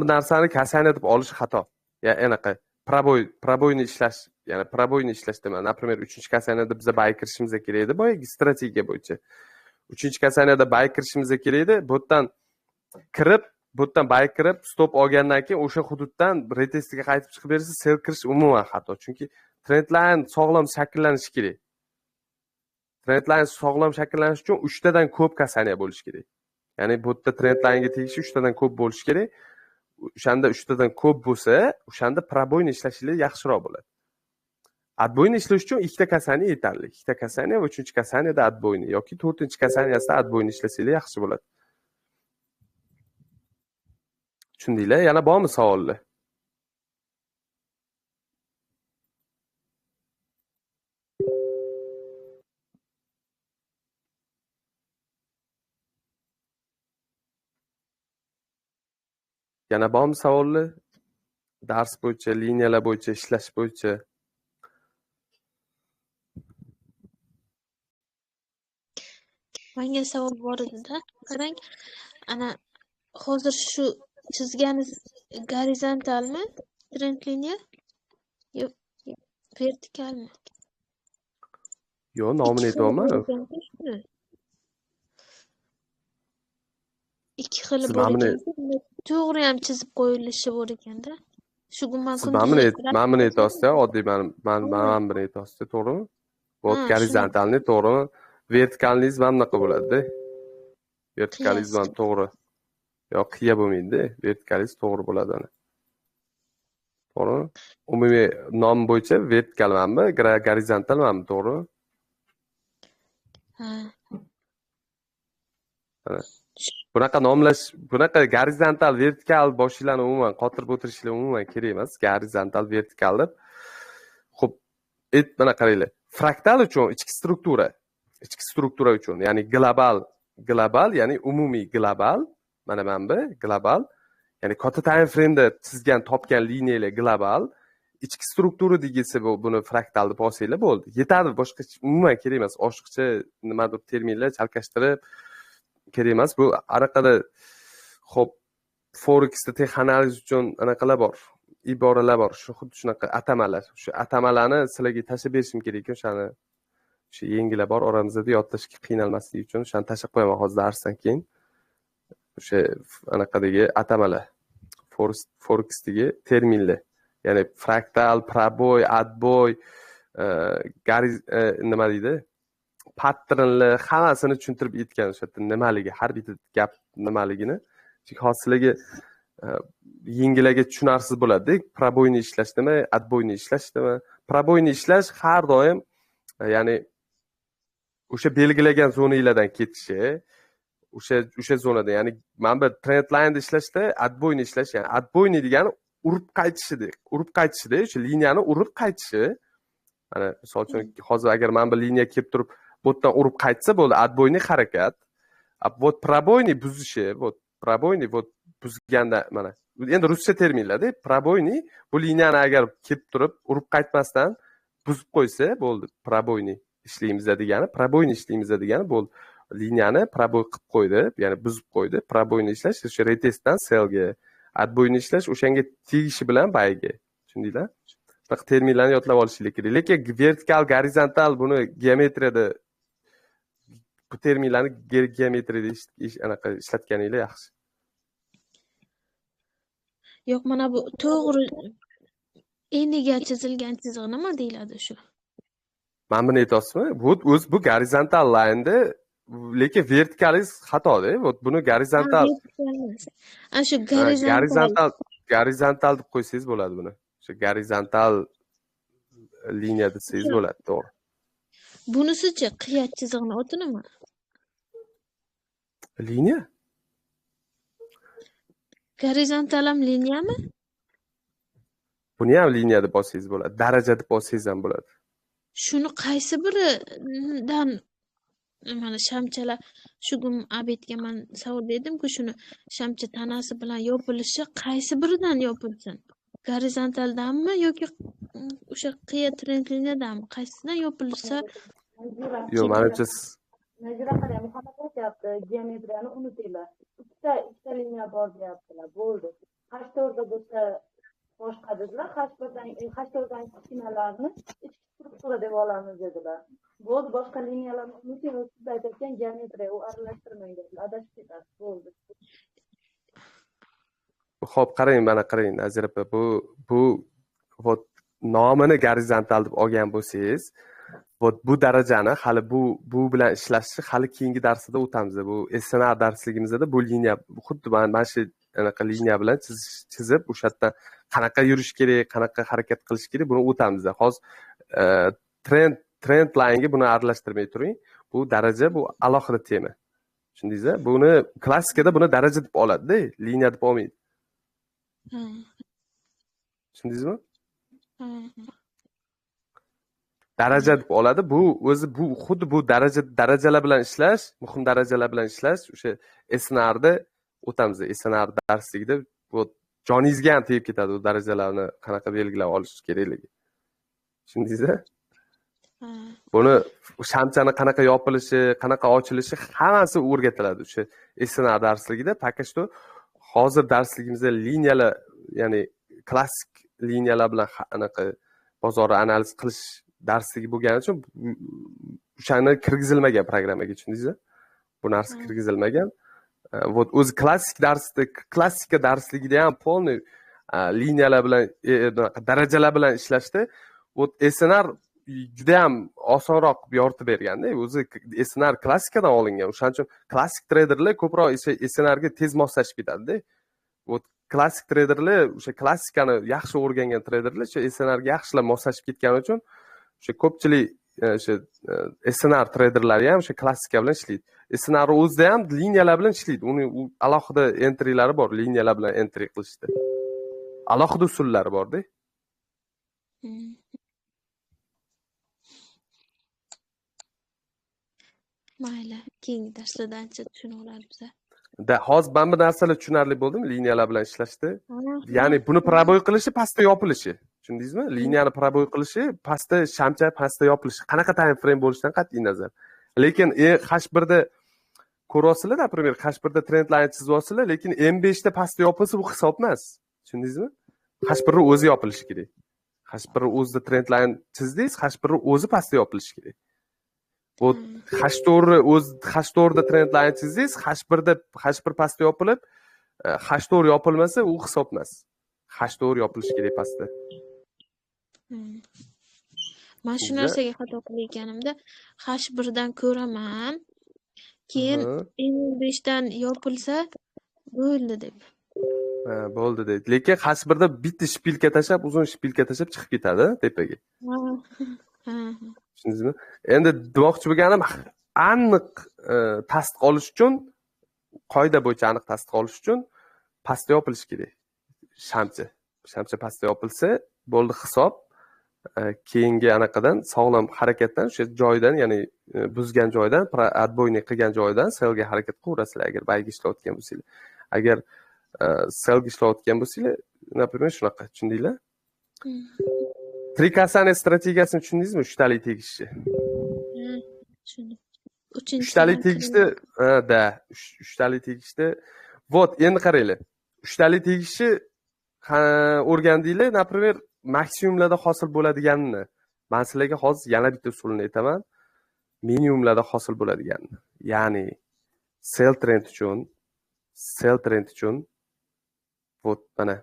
narsani kasaniya deb olish xato. Ya anaqa proboyni ishlash, ya'ni proboyni ishlash dema. Например, 3-kasaniyada biza buy kirishimiz kerak edi, boyagi strategiya bo'yicha. 3-kasaniyada buy kirishimiz kerak edi. Bu yerdan buy kirib, stop olgandan keyin o'sha hududdan retestiga qaytib chiqib bersa, sell kirish umuman xato. Chunki trend line sog'lom shakllanishi kerak. trendline sog'lom shakllanish uchun 3 tadan ko'p kasaniya bo'lishi kerak. Ya'ni bu yerda trendline'ga tegishli 3 tadan ko'p bo'lishi kerak. O'shanda 3 tadan ko'p bo'lsa, o'shanda proboyni ishlashingiz yaxshiroq bo'ladi. Отбойni ishlash uchun ikkita kasaniya yetarli. Ikkita kasaniya va 3-chi kasaniyada отбойni yoki 4-chi kasaniyasida отбойni ishlasanglar yaxshi bo'ladi. Tushundinglar? Yana bormi savollar? Yana bormi savollar? Dars bo'yicha, liniyalar bo'yicha, ishlash bo'yicha. Menga savol bor edi-da. Qarang, ana hozir shu chizganingiz gorizontalmi? Trend liniya? Yo'q, vertikalmi? Yo'q, nomini aytyapman. Ikki xili Siz bor nomini ekan. To'g'ri ham chizib qo'yilishi bor ekanda. Shu gumman siz nomini aytyapsiz, oddiy men buni aytyapsiz, to'g'rimi? Bu gorizontalni to'g'rimi? Vertikalningiz mana bunaqa bo'ladi-da. Vertikalingiz ham to'g'ri. Yo'q, qiya bo'lmaydi-da. Vertikalingiz to'g'ri bo'ladi ana. To'g'rimi? Umumiy nom bo'yicha vertikalmanmi, gorizontalmanmi, to'g'rimi? Ha. Bunaqa nomlash, bunaqa gorizontal, vertikal boshinglarni umuman qotirib o'tirishlar umuman kerak emas. Gorizontal, vertikal deb. Xo'p, mana qaranglar. Fraktal uchun ichki struktura uchun, ya'ni global, ya'ni umumiy global, mana bu global, ya'ni katta time frame'da chizgan, topgan liniyalar global, ichki struktura degisi buni fraktal deb olsanglar bo'ldi. Yetadi, boshqa umuman kerak emas. Oshiqcha nimadir terminlar chalkashtirib kerak emas. Bu anaqada xo'p, Forexda texnik analiz uchun anaqalar bor. Iboralar bor. Shu xuddi shunaqa atamalar. Shu atamalarni sizlarga tashlab berishim kerak, o'shani. Shu yengillar bor oramizda, yodlashga qiynalmaslik uchun o'shani tashlab qo'yaman hozir darsdan keyin. O'sha anaqadagi atamalar. Forexdagi terminlar. Ya'ni fraktal, proboy, отбой, nima deydi? Patternlar hammasini tushuntirib aytgan o'sha nimaligi, har bitta gap nimaligini. Chunki hozir sizlarga yengillarga tushunarsiz bo'ladi. Proboyni ishlash nima, отбойni ishlash nima? Proboyni ishlash har doim, ya'ni o'sha belgilagan zonalardan ketishi, o'sha zonada, ya'ni mana bu trendline ishlashda отбойni ishlash, ya'ni отбойni degani urib qaytishida, o'sha liniyani urib qaytishi. Mana misol uchun hozir agar mana bu liniya kelib turib, bu yerdan urib qaytsa bo'ldi, отбойni harakat. Вот пробойni buzishi, вот пробойни, вот buzganda mana. Endi ruscha terminlarda пробойни bu liniyani agar kelib turib, urib qaytmasdan buzib qo'ysa bo'ldi. Пробойни ishlaymiz degani, пробойни ishlaymiz degani bo'ldi. Liniyani proboy qilib qo'ydi, ya'ni buzib qo'ydi. Пробойни ishlash o'sha retestdan selga, отбойni ishlash o'shanga tegishi bilan bayga. Tushundinglar? Bunaqa terminlarni yodlab olishingiz kerak. Lekin vertikal, gorizontal buni geometriyada bu terminlarni geometriyada anaqa ishlatganinglar yaxshi. Yo'q, mana bu to'g'ri eniga chizilgan chiziq nima deyiladi shu? Mana buni aytyapsizmi? Bu gorizontal line'da, lekin vertikalingiz xatoda. Buni gorizontal. Ana shu gorizontal deb qo'ysangiz bo'ladi buni. Shu gorizontal liniya desangiz bo'ladi, to'g'ri. Bunisichi qiya chiziqni oti nima? Liniya? Gorizontal ham liniyami? Buni ham liniya deb olsangiz bo'ladi. Daraja deb olsangiz ham bo'ladi. Shuni qaysi biridan mana shamchalar shu kun abetga men savol berdim-ku, shuni shamcha tanasi bilan yopilishi qaysi biridan yopilsin? Gorizontaldanmi yoki o'sha qiya trend liniyadanmi? Qaysidan yopilsa? Yo'q, menimcha Najra qarang, Muhammad aytyapti, geometriyani unutinglar. Ikkita liniya bor deyaptilar. Bo'ldi. H4da bo'lsa boshqa dedilar, H4dan kichkinalarni ichki struktura deb olamiz dedilar. Bo'ldi, boshqa liniyalarni unuting, siz aytayotgan geometriya, u aralashtirmang dedilar. Adashib ketasiz, bo'ldi. Xo'p, qarang, mana qarang, Nazira opa, bu nomini gorizontal deb olgan bo'lsangiz, bu darajani hali bu bilan ishlashni hali keyingi darsida o'tamiz. Bu SNR darsligimizda bu liniya xuddi mana shu anaqa liniya bilan chizib o'sha yerdan qanaqa yurish kerak, qanaqa harakat qilish kerak buni o'tamiz. Hozir trend linega buni aralashtirmay turing. Bu daraja bu alohida tema. Tushundingizmi? Buni klassikada buni daraja deb oladi-da, liniya deb olmaydi. Tushundingizmi? Daraja deb oladi. Bu o'zi bu xuddi bu darajalar bilan ishlash, muhim darajalar bilan ishlash o'sha SNRda o'tamiz. SNR darsligida bu joningizga ham tegib ketadi u darajalarni qanaqa belgilab olish kerakligi. Tushundingizmi? Buni shamchani qanaqa yopilishi, qanaqa ochilishi hammasi o'rgatiladi o'sha SNR darsligida. Пока что hozir darsligimizda liniyalar, ya'ni klassik liniyalar bilan anaqa bozorni analiz qilish darsligi bo'lgani uchun o'shani kirgizilmagan programmaga, tushundingizmi? Bu narsa kirgizilmagan. Вот o'zi klassika darsligida ham полный liniyalar bilan darajalar bilan ishlashda вот SNR juda ham osonroq yoritib berganda. O'zi SNR klassikadan olingan. O'shaning uchun klassik treyderlar ko'proq SNR ga tez moslashib ketadi-da. Вот klassik treyderlar o'sha klassikani yaxshi o'rgangan treyderlar o'sha SNR ga yaxshilab moslashib ketgani uchun o'sha ko'pchilik o'sha SNR treyderlari ham o'sha klassika bilan ishlaydi. SNR o'zida ham liniyalar bilan ishlaydi. Uni alohida entrilari bor, liniyalar bilan entry qilishda. Alohida usullari bor-da. Mayli, keyingi darslarda ancha tushunib olamiz. Hozir mana bu narsalar tushunarli bo'ldimi liniyalar bilan ishlashda? Ya'ni buni proboy qilishi, pastda yopilishi. Tushundingizmi? Liniyani proboy qilishi, pastda shamcha, pastda yopilishi. Qanaqa time frame bo'lishidan qat'iy nazar. Lekin H1 da ko'ryapsizlar, например, H1 da trend line chizyapsizlar, lekin M5 da pastda yopilsa bu hisob emas. Tushundingizmi? H1 o'zi yopilishi kerak. H1 o'zida trend line chizdingiz, H1 o'zi pastda yopilishi kerak. Bu H4 da trend line chizdingiz, H1 pastda yopilib, H4 yopilmasa u hisob emas. H4 yopilishi kerak pastda. Men shu narsaga xato qilganimda H1 dan ko'raman, keyin M5 dan yopilsa bo'ldi deb. Bo'ldi deydi. Lekin H1 da bitta shpilka tashab, uzun shpilka tashab chiqib ketadi tepaga. Tushundingizmi? Endi demoqchi bo'lganim aniq tasdiq olish uchun, qoida bo'yicha aniq tasdiq olish uchun pastda yopilishi kerak. Shamcha pastda yopilsa bo'ldi hisob. Keyingi anaqadan sog'lom harakatdan o'sha joydan, ya'ni buzgan joydan, отбойный qilgan joydan selga harakat qilaverasizlar agar bayga ishlayotgan bo'lsanglar. Agar selga ishlayotgan bo'lsanglar, например, shunaqa, tushundinglar? Trikasani strategiyasini tushundingizmi? 3 talik tegishni. Tushundim. 3 talik tegishda, 3 talik tegishda, вот, endi qaranglar. 3 talik tegishni o'rgandinglar, например, maksimumlarda hosil bo'ladiganini. Men sizlarga hozir yana bitta usulni aytaman. Minimumlarda hosil bo'ladiganini. Ya'ni sell trend uchun вот mana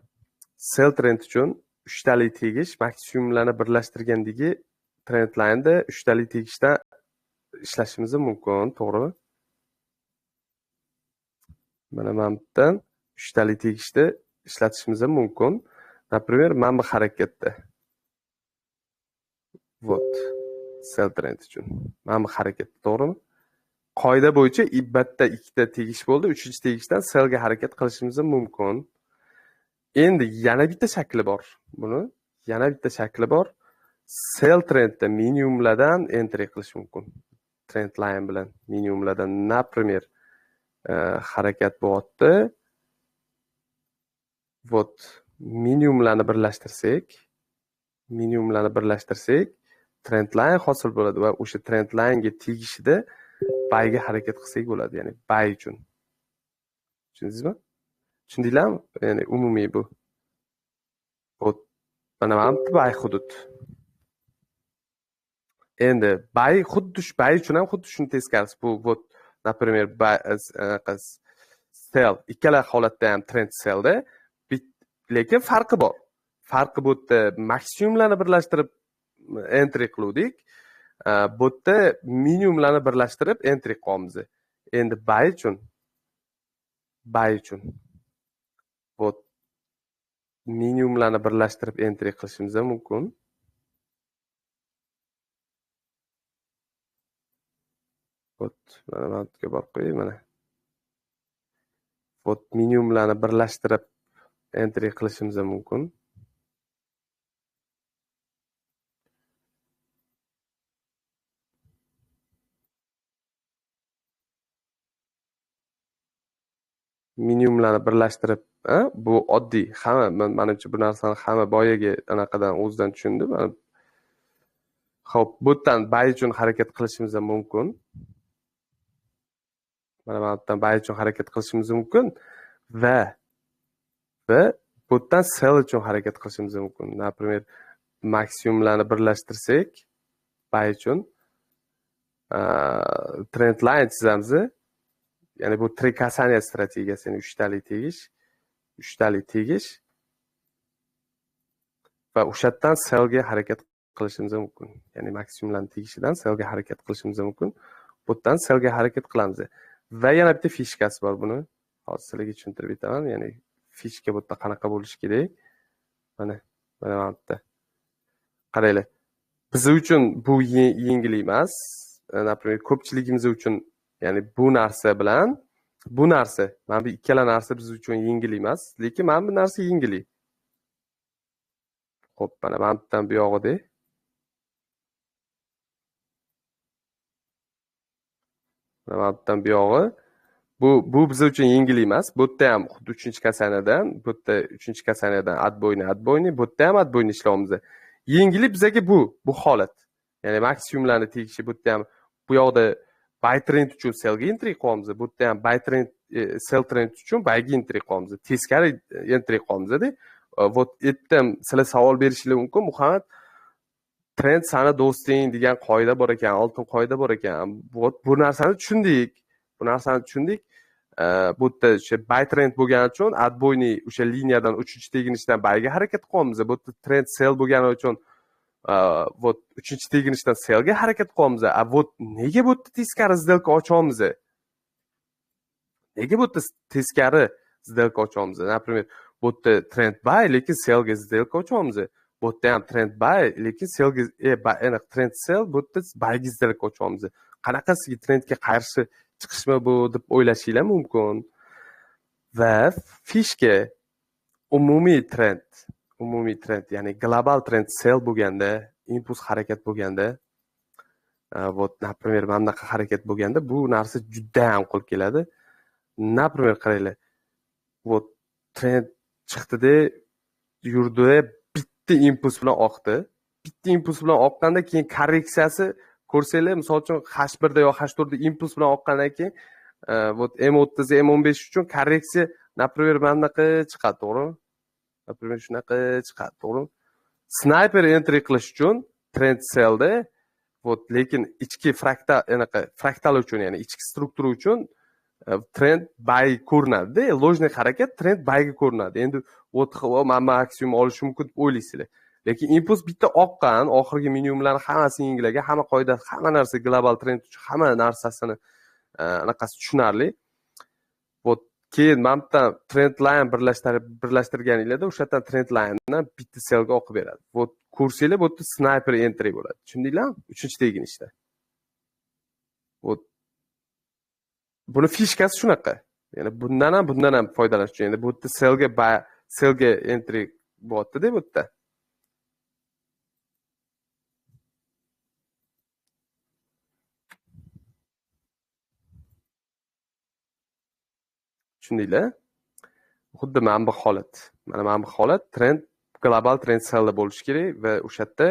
sell trend uchun 3 talik tegish maksimumlarni birlashtirgandagi trend lineda 3 talik tegishdan ishlashimiz mumkin, to'g'rimi? Mana bu yerdan 3 talik tegishda ishlatishimiz mumkin. Например, mana bu harakatda. Вот. Sell trend uchun. Mana bu harakatda, to'g'rimi? Qoida bo'yicha ibbatda 2 ta tegish bo'ldi, 3-chi tegishdan sellga harakat qilishimiz mumkin. Endi yana bitta shakli bor. Buni yana bitta shakli bor. Sell trendda minimumlardan entry qilish mumkin. Trend line bilan minimumlardan, например, harakat bo'lyapti. Вот. Minimumlarni birlashtirsak, trend line hosil bo'ladi va o'sha trend line ga tegishida bayga harakat qilsak bo'ladi, ya'ni bay uchun. Tushundingizmi? Tushundinglarmi? Ya'ni umumiy bu. Mana bu bay hudud. Endi bay xuddi shu bay uchun ham xuddi shuni teskarisi. Bu вот, например, sell ikkala holatda ham trend sellda, lekin farqi bor. Farqi bu yerda maksimumlarni birlashtirib entry qiluvdik. bu yerda minimumlarni birlashtirib entry qilyapmiz. Endi buy uchun bu minimumlarni birlashtirib entry qilishimiz ham mumkin. Mana bu yerga borib qo'ying, mana. Bu minimumlarni birlashtirib entry qilishimiz ham mumkin. Minimumlarni birlashtirib, bu oddiy, hamma menimcha bu narsani hamma boyagi anaqadan o'zidan tushundi. Xo'p, bu yerdan buy uchun harakat qilishimiz ham mumkin. Mana bu yerdan buy uchun harakat qilishimiz mumkin va bu yerdan sell uchun harakat qilishimiz mumkin. Например, maksimumlarni birlashtirsak, buy uchun trend line chizamiz. Ya'ni bu trikasaniya strategiyasi, ya'ni 3 talik tegish va o'sha yerdan sellga harakat qilishimiz mumkin. Ya'ni maksimumlarni tegishidan sellga harakat qilishimiz mumkin. Bu yerdan sellga harakat qilamiz. Va yana bitta fishkasi bor buni. Hozir sizlarga tushuntirib beraman. Ya'ni fishka bu yerda qanaqa bo'lishi kerak? Mana bu yerda. Qaranglar. Biz uchun bu yengil emas. Например, ko'pchiligimiz uchun, ya'ni bu narsa bilan bu narsa, mana bu ikkala narsa biz uchun yengil emas, lekin mana bu narsa yengil. Xo'p, mana bu yerdan bu yog'ida mana bu yerdan bu yog'i bu biz uchun yengil emas. Bu yerda ham xuddi 3-kasanadan, bu yerda 3-kasanadan adboyni, bu yerda ham adboyni ishlaymiz. Yengili bizga bu holat. Ya'ni maksimumlarni tegishi bu yerda ham bu yoqda buy trend uchun sellga entry qilyapmiz. Bu yerda ham buy trend sell trend uchun buyga entry qilyapmiz. Teskari entry qilyapmiz-da. Вот ertam sizlar savol berishingiz mumkin. Muhammad, trend sana do'sting degan qoida bor ekan, oltin qoida bor ekan. Bu narsani tushundik. Bu yerda o'sha buy trend bo'lgani uchun adboyni o'sha liniyadan 3-teginishdan buyga harakat qilyapmiz. Bu yerda trend sell bo'lgani uchun вот 3-teginishdan sellga harakat qilyapmiz. Вот nega bu yerda teskari сделка ochyapmiz? Nega bu yerda teskari сделка ochyapmiz? Например, bu yerda trend buy lekin sellga сделка ochyapmiz. Bu yerda ham trend buy lekin sellga trend sell, bu yerda buyga сделка ochyapmiz. Qanaqa sizga trendga qarshi chiqishmi bu deb o'ylashinglar mumkin. Va fishka umumiy trend, ya'ni global trend sell bo'lganda, impuls harakat bo'lganda, вот, например, mana bunaqa harakat bo'lganda bu narsa juda ham qo'l keladi. Например, qaranglar. Вот trend chiqdi-da, yurdi, bitta impuls bilan oqdi. Bitta impuls bilan oqqanda keyin korreksiyasi ko'rsanglar, misol uchun H1 da yo H4 da impuls bilan oqqandan keyin вот M30, M15 uchun korreksiya, например, mana bunaqa chiqadi, to'g'rimi? Например, shunaqa chiqadi, to'g'rimi? Sniper entry qilish uchun trend sellda, вот, lekin ichki fraktal uchun, ya'ni ichki struktura uchun trend buy ko'rinadi-da, ложный harakat trend buyga ko'rinadi. Endi men maksimum olishim mumkin deb o'ylaysizlar. Lekin impuls bitta oqqan, oxirgi minimumlarni hammasini yengilagan, hamma qoida, hamma narsa global trend uchun hamma narsasini anaqasi tushunarli. Вот keyin mana bu trend line birlashtirganinglarda o'sha yerdan trend linedan bitta sellga oqib beradi. Вот ko'rsanglar, bu yerda sniper entry bo'ladi. Tushundinglarmi? 3-teginishda. Вот buni fishkasi shunaqa. Ya'ni bundan ham foydalanish uchun. Endi bu yerda sellga entry bo'lyapti-da bu yerda. Tushundinglar? Xuddi mana bu holat. Mana bu holat trend global trend sellda bo'lishi kerak va o'sha yerda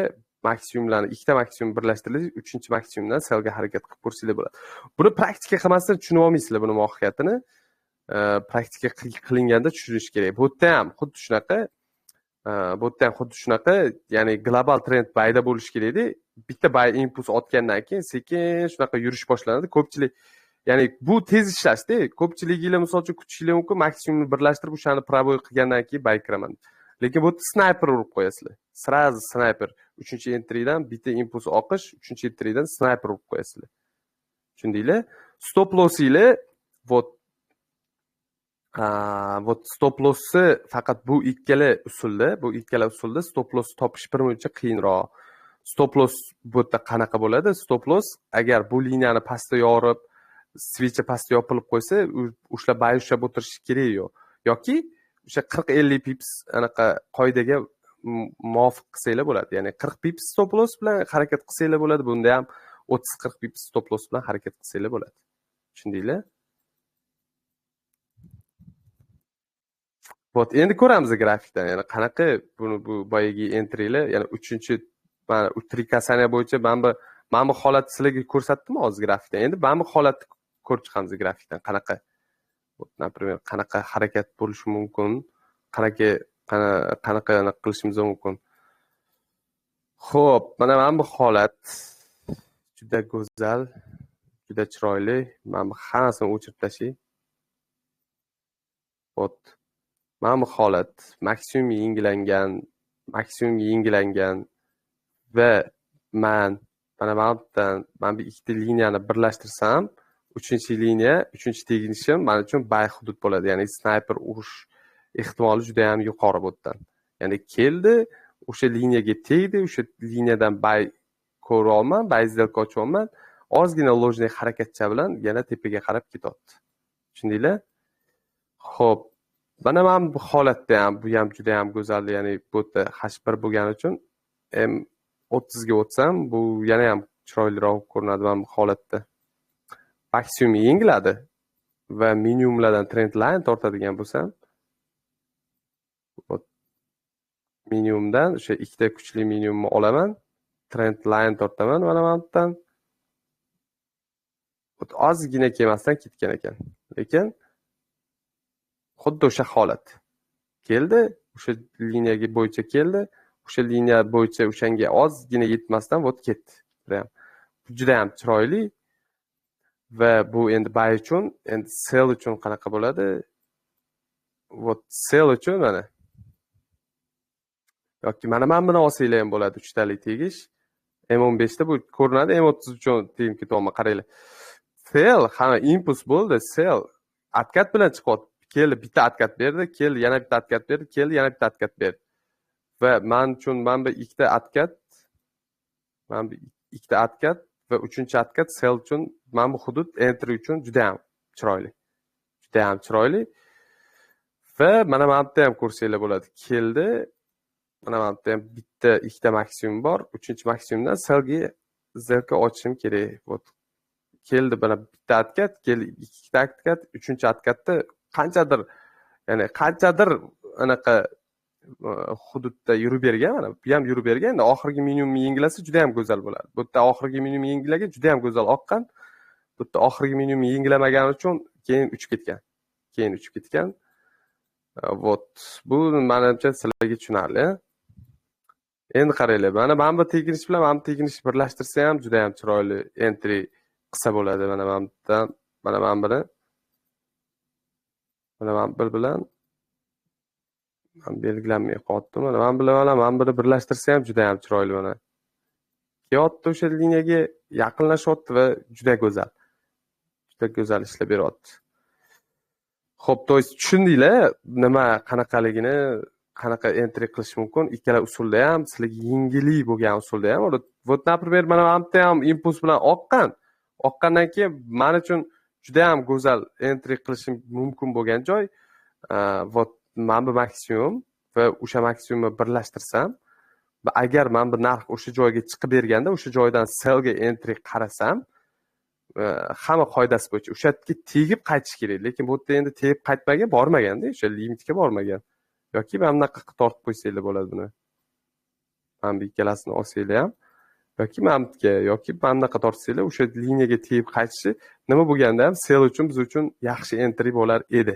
maksimumlarni, ikkita maksimum birlashtirilib, 3-maksimumdan sellga harakat qilib ko'rsanglar bo'ladi. Buni praktika qilmasdan tushunib olmaysizlar buni mohiyatini. Praktika qilinganda tushunish kerak. Bu yerda ham xuddi shunaqa, ya'ni global trend buyda bo'lishi kerak-da. Bitta buy impuls otgandan keyin sekin shunaqa yurish boshlanadi. Ko'pchilik, ya'ni bu tez ishlashda. Ko'pchiliginglar misol uchun kutishinglar mumkin, maksimumni birlashtirib o'shani proboy qilgandan keyin buy kiraman. Lekin bu yerda sniper urib qo'yasizlar. Сразу sniper uchinchi entrydan bitta impuls oqish, uchinchi entrydan sniper urib qo'yasizlar. Tushundinglar? Stop lossinglar вот stop lossni faqat bu ikkala usulda stop loss topish birmuncha qiyinroq. Stop loss bu yerda qanaqa bo'ladi? Stop loss agar bu liniyani pastda yorib, switch pastda yopilib qo'ysa, o'sha bay ushlab o'tirish kerak yo'q. Yoki o'sha 40-50 pips anaqa qoidaga muvofiq qilsanglar bo'ladi. Ya'ni 40 pips stop loss bilan harakat qilsanglar bo'ladi. Bunda ham 30-40 pips stop loss bilan harakat qilsanglar bo'ladi. Tushundinglar? Вот, endi ko'ramiz grafikdan. Ya'ni qanaqa bu boyagi entrylar, ya'ni 3-chi mana 3 kasaniya bo'yicha mana bu holatni sizlarga ko'rsatdim hozir grafikdan. Endi mana bu holatni ko'rib chiqamiz grafikdan. Qanaqa, например, qanaqa harakat bo'lishi mumkin, qanaqa qilishimiz mumkin. Xo'p, mana bu holat juda go'zal, juda chiroyli. Mana bu hammasini o'chirib tashlang. Вот. Mana bu holat maksimum yangilangan va mana bu ikkita liniyani birlashtirsam, uchinchi teginishim men uchun bay hudud bo'ladi. Ya'ni sniper urish ehtimoli juda ham yuqori bu yerdan. Ya'ni keldi, o'sha liniyaga tegdi, o'sha liniyadan bay ko'ra olman, bay zelka ocha olman, ozgina lojniy harakatcha bilan yana tepaga qarab ketyapti. Tushundinglar? Xo'p, mana bu holatda ham bu ham juda ham go'zal, ya'ni bu yerda H1 bo'lgani uchun M30 ga o'tsam, bu yana ham chiroyliroq ko'rinadi mana bu holatda. Maksimum yengiladi va minimumlardan trend line tortadigan bo'lsam, minimumdan o'sha ikkita kuchli minimumni olaman, trend line tortaman mana bu yerdan. Ozgina kelmasdan ketgan ekan. Lekin xuddi o'sha holat keldi, o'sha liniyaga bo'yicha keldi, o'sha liniya bo'yicha o'shanga ozgina yetmasdan vot ketdi. Juda ham chiroyli va bu endi buy uchun, endi sell uchun qanaqa bo'ladi? Vot sell uchun mana yoki mana buni olsanglar ham bo'ladi, 3 talik tegish. M15 da bu ko'rinadi, M30 uchun tegib ketyapman, qaranglar. Sell, hamma impuls bo'ldi, sell atkat bilan chiqyapti. Keldi, bitta atkat berdi, keldi, yana bitta atkat berdi, keldi, yana bitta atkat berdi. Va men uchun mana bu ikkita atkat, va 3-chi atkat sell uchun mana bu hudud entry uchun juda ham chiroyli. Juda ham chiroyli. Va mana bu yerda ham ko'rsanglar bo'ladi. Keldi, mana bu yerda ham bitta, ikkita maksimum bor. 3-chi maksimumdan sellga zelka ochishim kerak. Vot. Keldi mana bitta atkat, keldi ikkita atkat, 3-chi atkatda qanchadir anaqa hududda yurib bergan, mana bu ham yurib bergan. Endi oxirgi minimumni yengilasa juda ham go'zal bo'ladi. Bu yerda oxirgi minimumni yengilagan juda ham go'zal oqqan. Bu yerda oxirgi minimumni yengilamagani uchun keyin uchib ketgan. Vot. Bu menimcha sizlarga tushunarli. Endi qaranglar, mana bu teginish bilan mana bu teginish birlashtirsa ham juda ham chiroyli entry qilsa bo'ladi. Mana bu yerdan, mana buni bir bilan belgilanmay qoldi. Mana buni birlashtirsa ham juda ham chiroyli mana. Kelyapti, o'sha liniyaga yaqinlashyapti va juda go'zal. Juda go'zal ishlab beryapti. Xo'p, tushundinglar nima qanaqaligini, qanaqa entry qilish mumkin? Ikkala usulda ham, sizlarga yengillik bo'lgan usulda ham. Вот, например, mana bu yerda ham impuls bilan oqqandan keyin men uchun juda ham go'zal entry qilishim mumkin bo'lgan joy, вот, mana bu maksimum va o'sha maksimumni birlashtirsam, va agar men bu narx o'sha joyga chiqib berganda, o'sha joydan sellga entry qarasam, hamma qoidasi bo'yicha o'sha yerga tegib qaytish kerak. Lekin bu yerda endi tegib qaytmagan, bormaganda, o'sha limitga bormagan. Yoki mana bunaqa tortib qo'ysanglar bo'ladi buni. Mana bu ikkalasini olsanglar ham yoki mamtga yoki mana bunaqa tortsanglar, o'sha liniyaga tegib qaytishi nima bo'lganda ham sell uchun biz uchun yaxshi entry bo'lar edi.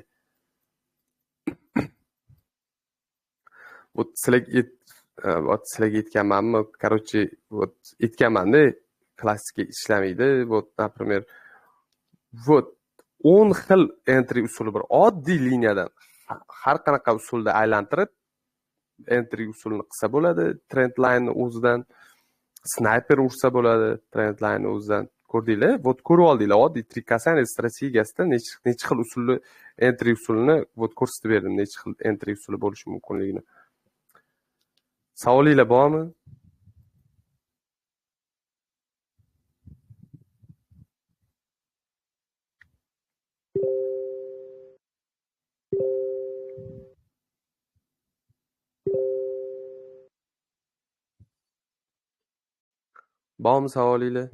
Вот sizlarga aytganmanmi? Короче, вот aytganman-da, klassika ishlamaydi. Вот, например, вот 10 xil entry usuli bor. Oddiy liniyadan har qanaqa usulda aylantirib entry usulini qilsa bo'ladi trendline o'zidan, sniper ursa bo'ladi trendline o'zidan. Ko'rdinglar? Вот ko'rib oldinglar, oddiy trikasani strategiyasida necha xil usulni entry usulini вот ko'rsatib berdim, necha xil entry usuli bo'lishi mumkinligini. Savolinglar bormi? Bormi savolinglar?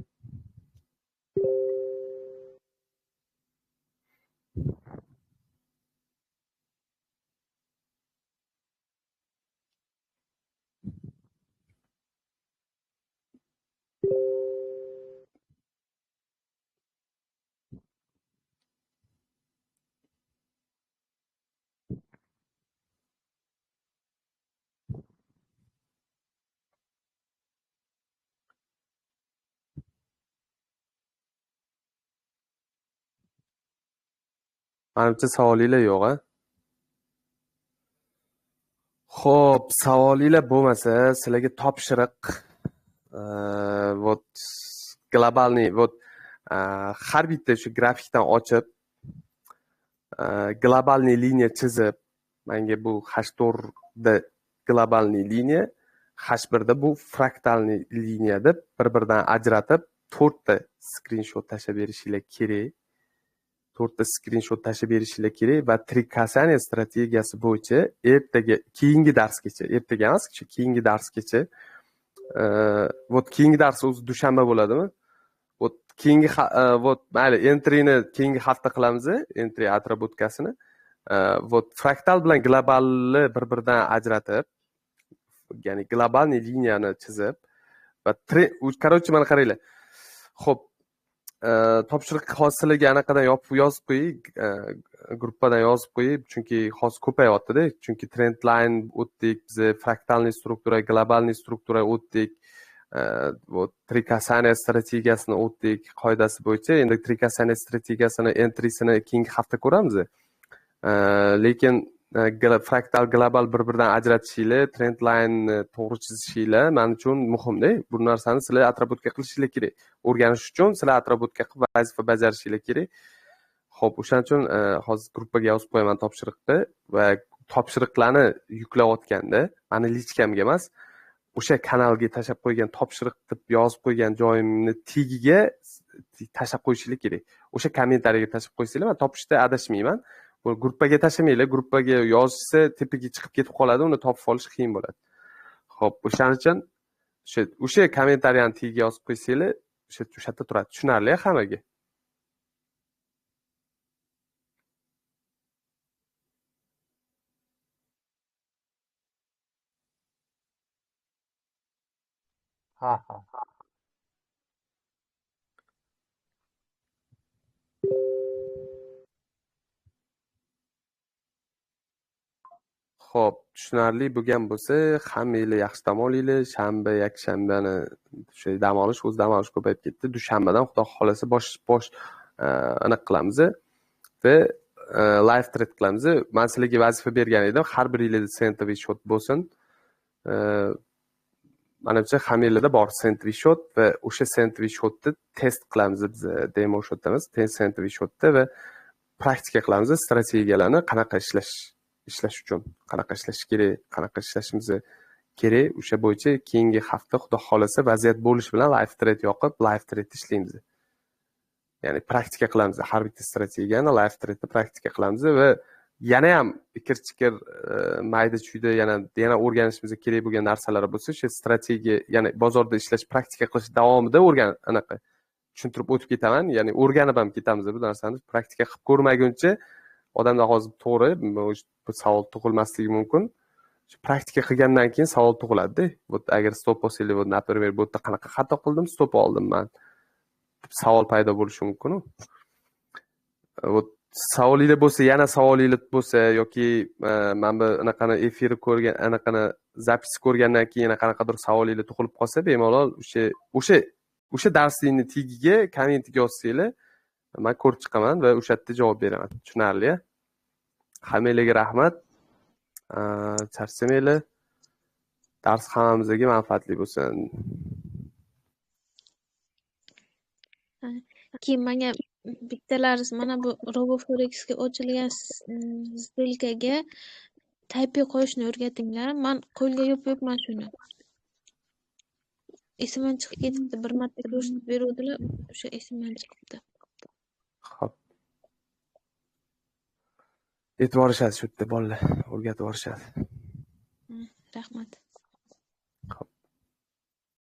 Manimcha savolinglar yo'q, a? Xo'p, savolinglar bo'lmasa, sizlarga topshiriq вот globalniy вот har bitta shu grafikdan ochib globalniy liniya chizib, menga bu H4 da globalniy liniya, H1 da bu fraktalniy liniya deb bir-biridan ajratib 4 ta skrinshot tashlab berishinglar kerak. 4 ta skrinshot tashlab berishinglar kerak va trikasaniya strategiyasi bo'yicha ertaga keyingi darsgacha, ertaga emas, keyingi darsgacha вот keyingi dars o'zi dushanba bo'ladimi? Вот keyingi вот mayli entryni keyingi hafta qilamiz, entry atributkasini. Вот fraktal bilan globalni bir-biridan ajratib, ya'ni globalniy liniyani chizib va короче mana qaranglar. Xo'p, topshiriq hozirlarga anaqadan yozib qo'ying, gruppadan yozib qo'ying, chunki hozir ko'payapti-da, chunki trendline o'tdik, biz fraktalniy struktura, globalniy struktura o'tdik, вот trikasaniya strategiyasini o'tdik qoidasi bo'yicha. Endi trikasaniya strategiyasini entrysini keyingi hafta ko'ramiz. Lekin fraktal global bir-biridan ajratishinglar, trendline to'g'ri chizishinglar men uchun muhimda. Bu narsani sizlar atributka qilishinglar kerak. O'rganish uchun sizlar atributka qilib vazifa bajarishinglar kerak. Xo'p, o'shaning uchun hozir gruppaga yozib qo'yaman topshiriqni va topshiriqlarni yuklayotganda meni lichkamga emas, o'sha kanalga tashab qo'ygan topshiriq deb yozib qo'ygan joyimni tagiga tashab qo'yishinglar kerak. O'sha kommentariyaga tashab qo'ysanglar men topishda adashmayman. Bu gruppaga tashamanglar, gruppaga yozsa tepaga chiqib ketib qoladi, uni topib olish qiyin bo'ladi. Xo'p, o'shaning uchun o'sha kommentariyani tagiga yozib qo'ysanglar, o'sha yerda turadi. Tushunarli hammaga? Ha. Xo'p, tushunarli bo'lgan bo'lsa, hammanglar yaxshi dam olinglar. Shanba, yakshanbani o'sha dam olish, o'z dam olish ko'payib ketdi. Dushanbadan xudo xolasa bosh aniq qilamiz va live thread qilamiz. Men sizlarga vazifa bergan edim, har biringizda sentry shot bo'lsin. Menimcha hammanglarda bor sentry shot va o'sha sentry shotni test qilamiz biz, demo shot emas, sentry shotda va praktika qilamiz strategiyalarni qanaqa ishlash uchun, qanaqa ishlash kerak, qanaqa ishlashimiz kerak. O'sha bo'yicha keyingi hafta xudo xolasa vaziyat bo'lishi bilan live thread yoqib, live thread ishlaymiz. Ya'ni praktika qilamiz. Har bitta strategiyani live threadda praktika qilamiz va yana ham ikir-chikir mayda-chuyda yana o'rganishimiz kerak bo'lgan narsalar bo'lsa, o'sha strategiya, ya'ni bozorda ishlash, praktika qilish davomida anaqa tushuntirib o'tib ketaman. Ya'ni o'rganib ham ketamiz bu narsani. Praktika qilib ko'rmaguncha odamda hozir to'g'ri bu savol tug'ilmasligi mumkin. Praktika qilgandan keyin savol tug'iladi-da. Вот agar stop bo'lsanglar, вот например, bu yerda qanaqa xato qildim, stop oldim men. Savol paydo bo'lishi mumkin. Вот savolinglar bo'lsa, yana savolinglar bo'lsa yoki men bu anaqani efirni ko'rgan, anaqani zapis ko'rgandan keyin qanaqadir savolinglar tug'ilib qolsa, bemalol o'sha darslikni tagiga kommentga yozsanglar, men ko'rib chiqaman va o'sha yerda javob beraman. Tushunarli? Hammanglarga rahmat. Charchamanglar. Dars hammamizga manfaatli bo'lsin. Keyin menga bittalari mana bu RoboForex'ga ochilgan stilkaga taypi qo'yishni o'rgatinglar. Men qo'lga yopman shuni. Esimdan chiqib ketibdi. Bir marta ko'rsatib beruvdilar, o'sha esimdan chiqibdi. Xo'p. E'tiborishadi shu yerda bolalar, o'rgatib borishadi. Rahmat.